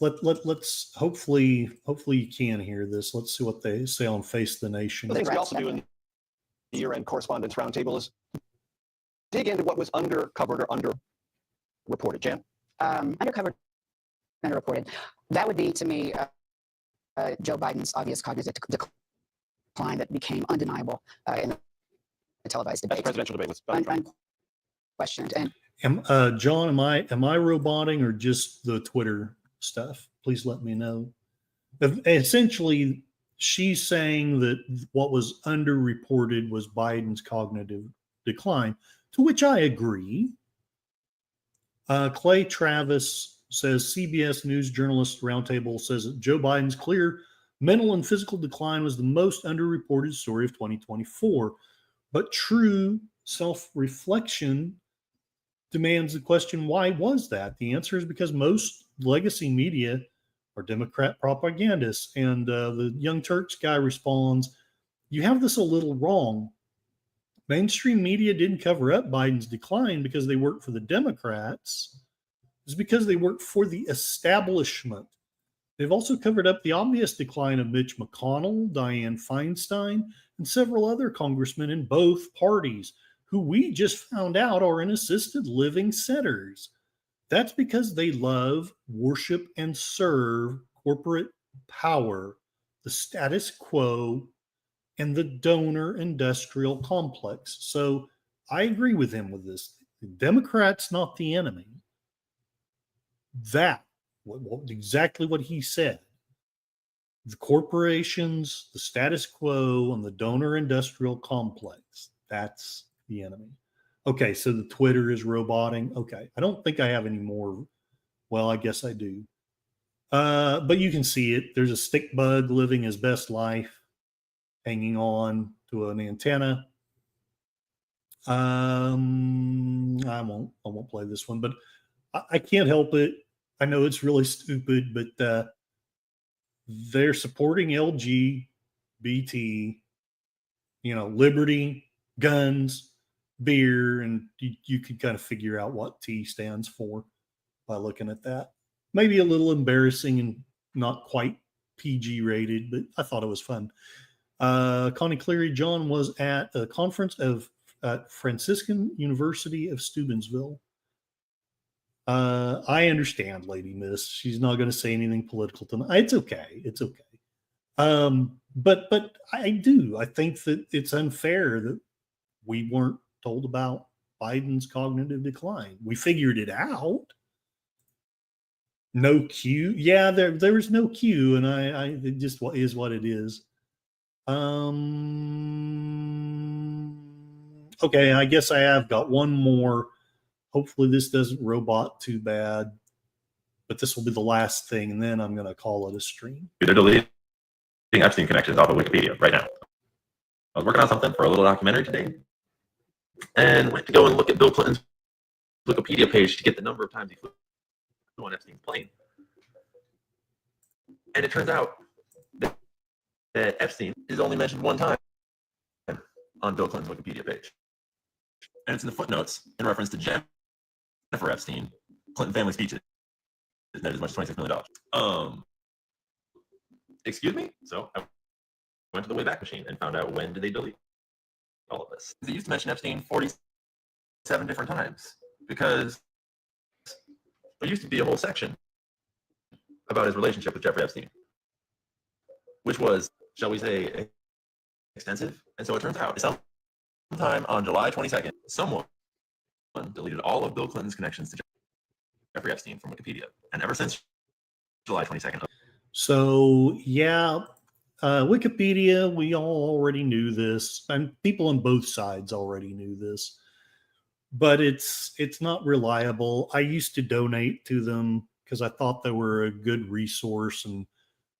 Let's hopefully you can hear this. Let's see what they say on Face the Nation. The things we also do in the year-end correspondence roundtable is dig into what was undercovered or underreported. Jan? Undercovered, underreported. That would be, to me, Joe Biden's obvious cognitive decline that became undeniable in the televised debate. The presidential debate was unquestioned. And John, am I roboting or just the Twitter stuff? Please let me know. Essentially, she's saying that what was underreported was Biden's cognitive decline, to which I agree. Clay Travis says CBS News Journalist Roundtable says that Joe Biden's clear mental and physical decline was the most underreported story of 2024. But true self-reflection demands the question, why was that? The answer is because most legacy media are Democrat propagandists. And the Young Turks guy responds, you have this a little wrong. Mainstream media didn't cover up Biden's decline because they worked for the Democrats. It's because they worked for the establishment. They've also covered up the obvious decline of Mitch McConnell, Dianne Feinstein, and several other congressmen in both parties who we just found out are in assisted living centers. That's because they love, worship, and serve corporate power, the status quo, and the donor industrial complex. So I agree with him with this. The Democrats, not the enemy. Exactly what he said. The corporations, the status quo, and the donor industrial complex. That's the enemy. Okay, so the Twitter is roboting. Okay, I don't think I have any more. Well, I guess I do. But you can see it. There's a stick bug living his best life, hanging on to an antenna. I won't play this one, but I can't help it. I know it's really stupid, but they're supporting LGBT, liberty, guns, beer, and you can kind of figure out what T stands for by looking at that. Maybe a little embarrassing and not quite PG rated, but I thought it was fun. Connie Cleary, John was at a conference at Franciscan University of Steubenville. I understand, Lady Miss. She's not going to say anything political tonight. It's okay. It's okay. But I do. I think that it's unfair that we weren't told about Biden's cognitive decline. We figured it out. No Q. Yeah, there was no Q, and it just is what it is. Okay, I guess I have got one more. Hopefully this doesn't robot too bad, but this will be the last thing, and then I'm going to call it a stream. They're deleting Epstein connections off of Wikipedia right now. I was working on something for a little documentary today, and went to go and look at Bill Clinton's Wikipedia page to get the number of times he flew on Epstein's plane. And it turns out that Epstein is only mentioned one time on Bill Clinton's Wikipedia page. And it's in the footnotes in reference to Jennifer Epstein, Clinton family speeches, net as much as $26 million. Excuse me? So I went to the Wayback Machine and found out when did they delete all of this. They used to mention Epstein 47 different times because there used to be a whole section about his relationship with Jeffrey Epstein, which was, shall we say, extensive. And so it turns out sometime on July 22nd, someone deleted all of Bill Clinton's connections to Jeffrey Epstein from Wikipedia. And ever since July 22nd. So, yeah, Wikipedia, we all already knew this, and people on both sides already knew this, but it's not reliable. I used to donate to them because I thought they were a good resource and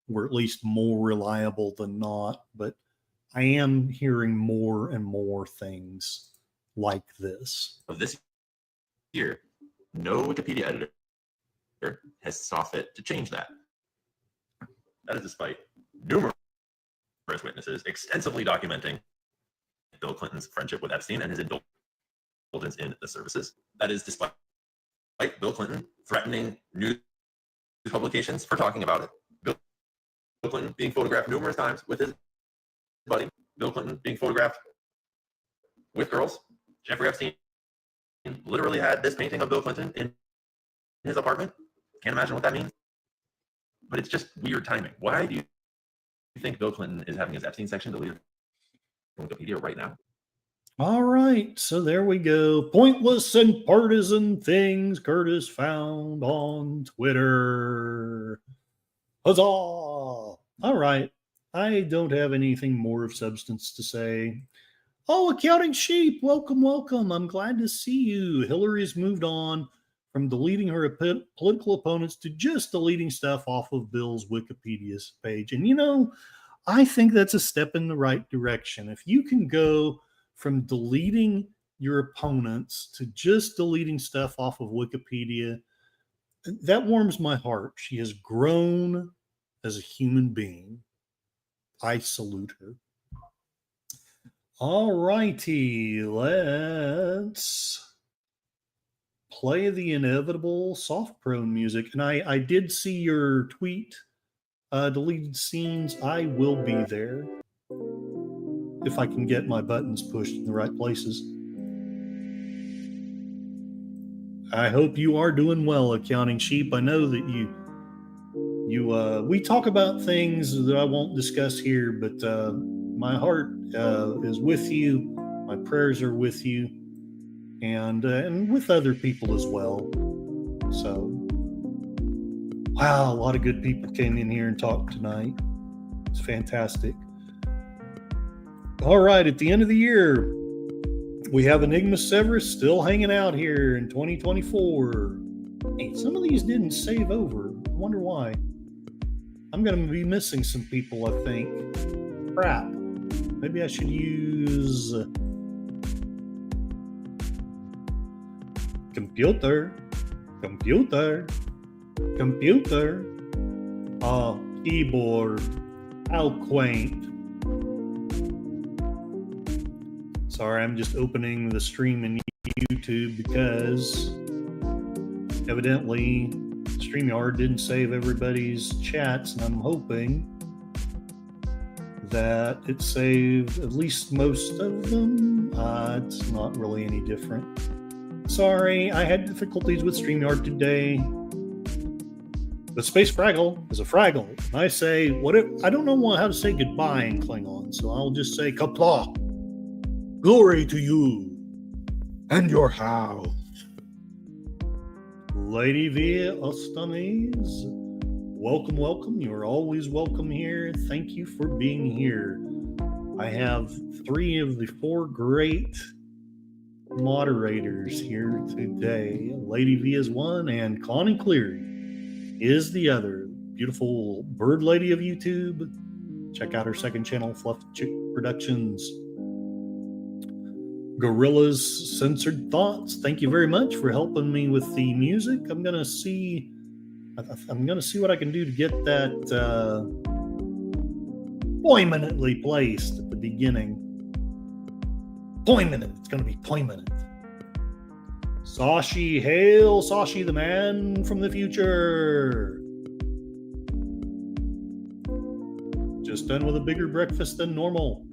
were at least more reliable than not, but I am hearing more and more things like this. Of this year, no Wikipedia editor has saw fit to change that. That is despite numerous witnesses extensively documenting Bill Clinton's friendship with Epstein and his indulgence in the services. That is despite Bill Clinton threatening news publications for talking about it. Bill Clinton being photographed numerous times with his buddy. Bill Clinton being photographed with girls. Jeffrey Epstein literally had this painting of Bill Clinton in his apartment. Can't imagine what that means. But it's just weird timing. Why do you think Bill Clinton is having his Epstein section deleted from Wikipedia right now? All right, so there we go. Pointless and partisan things Curtis found on Twitter. Huzzah! All right, I don't have anything more of substance to say. Oh, Accounting Sheep, welcome, welcome. I'm glad to see you. Hillary's moved on from deleting her political opponents to just deleting stuff off of Bill's Wikipedia page. And, you know, I think that's a step in the right direction. If you can go from deleting your opponents to just deleting stuff off of Wikipedia, that warms my heart. She has grown as a human being. I salute her. All righty, let's play the inevitable soft prone music. And I did see your tweet, deleted scenes. I will be there if I can get my buttons pushed in the right places. I hope you are doing well, Accounting Sheep. I know that we talk about things that I won't discuss here, but my heart is with you. My prayers are with you, and with other people as well. So, wow, a lot of good people came in here and talked tonight. It's fantastic. All right, at the end of the year, we have Enigma Severus still hanging out here in 2024. Hey, some of these didn't save over. I wonder why. I'm going to be missing some people, I think. Crap. Maybe I should use computer. Keyboard. How quaint. Sorry, I'm just opening the stream in YouTube because evidently StreamYard didn't save everybody's chats, and I'm hoping that it saved at least most of them. It's not really any different. Sorry, I had difficulties with StreamYard today. But Space Fraggle is a Fraggle. And I say, I don't know how to say goodbye in Klingon, so I'll just say Kapla. Glory to you and your house. Lady V. Ostanes, welcome, welcome. You're always welcome here. Thank you for being here. I have 3 of the 4 great moderators here today. Lady V is one, and Connie Cleary is the other. Beautiful bird lady of YouTube. Check out her second channel, Fluff Chick Productions. Gorilla's Censored Thoughts. Thank you very much for helping me with the music. I'm gonna see what I can do to get that poignantly placed at the beginning. Poignant. It's gonna be poignant. Sashi, hail Sashi, the man from the future. Just done with a bigger breakfast than normal.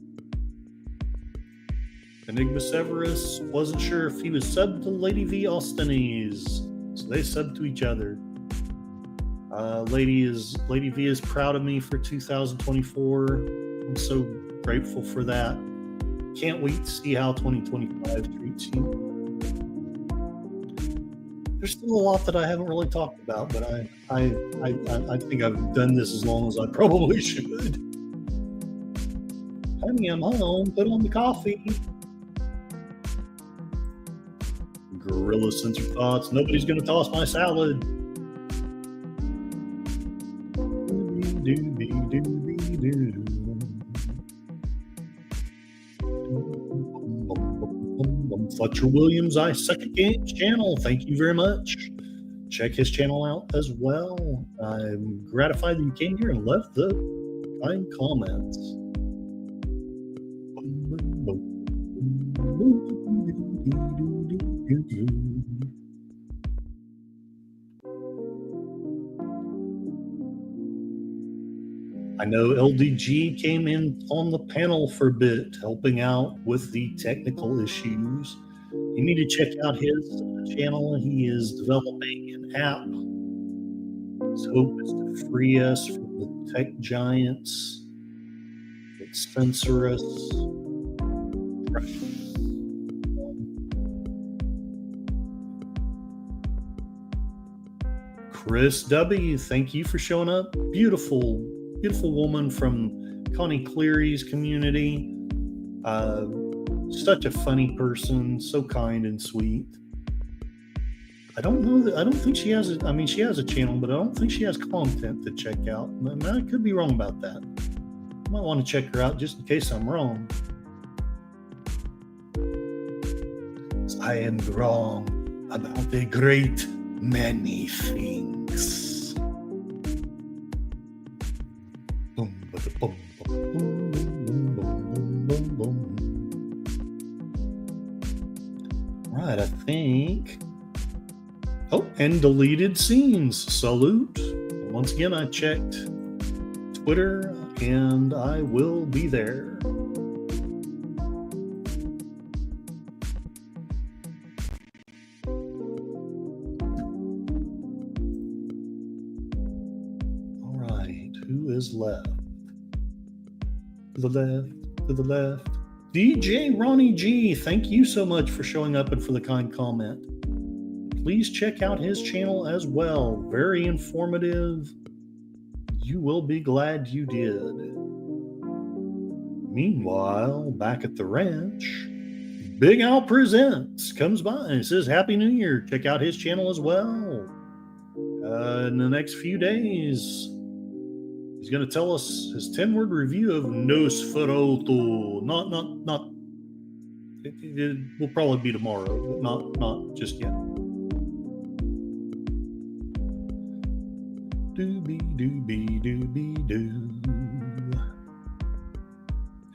Enigma Severus wasn't sure if he was subbed to Lady V. Ostanes, so they subbed to each other. Lady V is proud of me for 2024. I'm so grateful for that. Can't wait to see how 2025 treats you. There's still a lot that I haven't really talked about, but I think I've done this as long as I probably should. Honey, I'm home. Put on the coffee. Gorilla Censored Thoughts. Nobody's going to toss my salad. Fletcher Williams, I Suck at Games channel. Thank you very much. Check his channel out as well. I'm gratified that you came here and left the kind comments. I know LDG came in on the panel for a bit, helping out with the technical issues. You need to check out his channel. He is developing an app. His hope is to free us from the tech giants that censor us. Chris W., thank you for showing up. Beautiful woman from Connie Cleary's community. Such a funny person, so kind and sweet. I don't think she has she has a channel, but I don't think she has content to check out. I could be wrong about that. I might want to check her out just in case I'm wrong. I am wrong about a great many things. Right, I think. Oh, and deleted scenes. Salute. Once again, I checked Twitter, and I will be there. All right, who is left? To the left. DJ Ronnie G, thank you so much for showing up and for the kind comment. Please check out his channel as well. Very informative. You will be glad you did. Meanwhile, back at the ranch, Big Al Presents comes by and says, Happy New Year. Check out his channel as well. In the next few days, he's going to tell us his 10-word review of Nosferatu. Not. It will probably be tomorrow, but not just yet. Doobie-doo.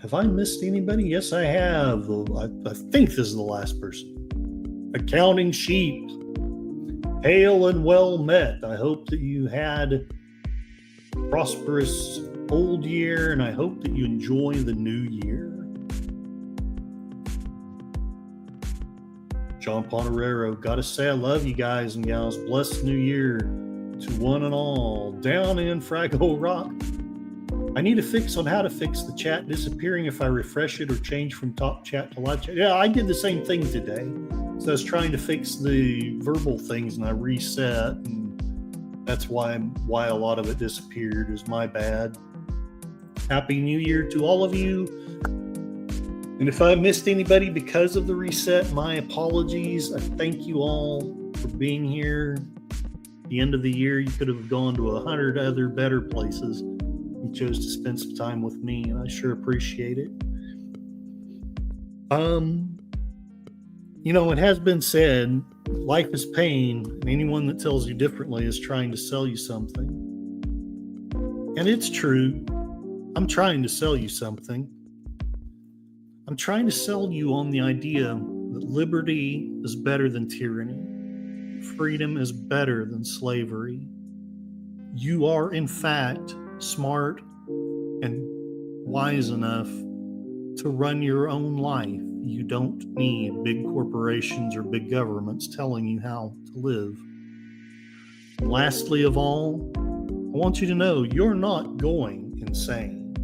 Have I missed anybody? Yes, I have. I think this is the last person. Accounting Sheep. Hail and well met. I hope that you had a prosperous old year, and I hope that you enjoy the new year. John Ponterero, gotta say I love you guys and gals. Blessed New Year to one and all. Down in Fraggle Rock. I need a fix on how to fix the chat disappearing if I refresh it or change from top chat to live chat. Yeah, I did the same thing today. So I was trying to fix the verbal things, and I reset, and that's why a lot of it disappeared. Is my bad. Happy New Year to all of you. And if I missed anybody because of the reset, my apologies. I thank you all for being here. At the end of the year, you could have gone to 100 other better places. You chose to spend some time with me, and I sure appreciate it. It has been said, life is pain, and anyone that tells you differently is trying to sell you something. And it's true. I'm trying to sell you something. I'm trying to sell you on the idea that liberty is better than tyranny. Freedom is better than slavery. You are, in fact, smart and wise enough to run your own life. You don't need big corporations or big governments telling you how to live. And lastly of all, I want you to know you're not going insane.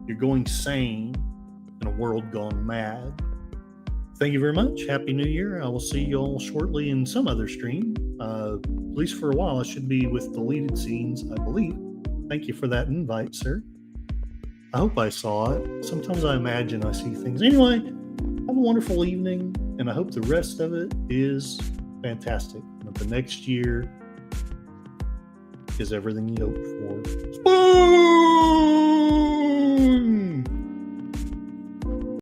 You're going sane in a world gone mad. Thank you very much. Happy New Year. I will see you all shortly in some other stream. At least for a while, I should be with deleted scenes, I believe. Thank you for that invite, sir. I hope I saw it. Sometimes I imagine I see things. Anyway, have a wonderful evening, and I hope the rest of it is fantastic. And that the next year is everything you hoped for. Spoon!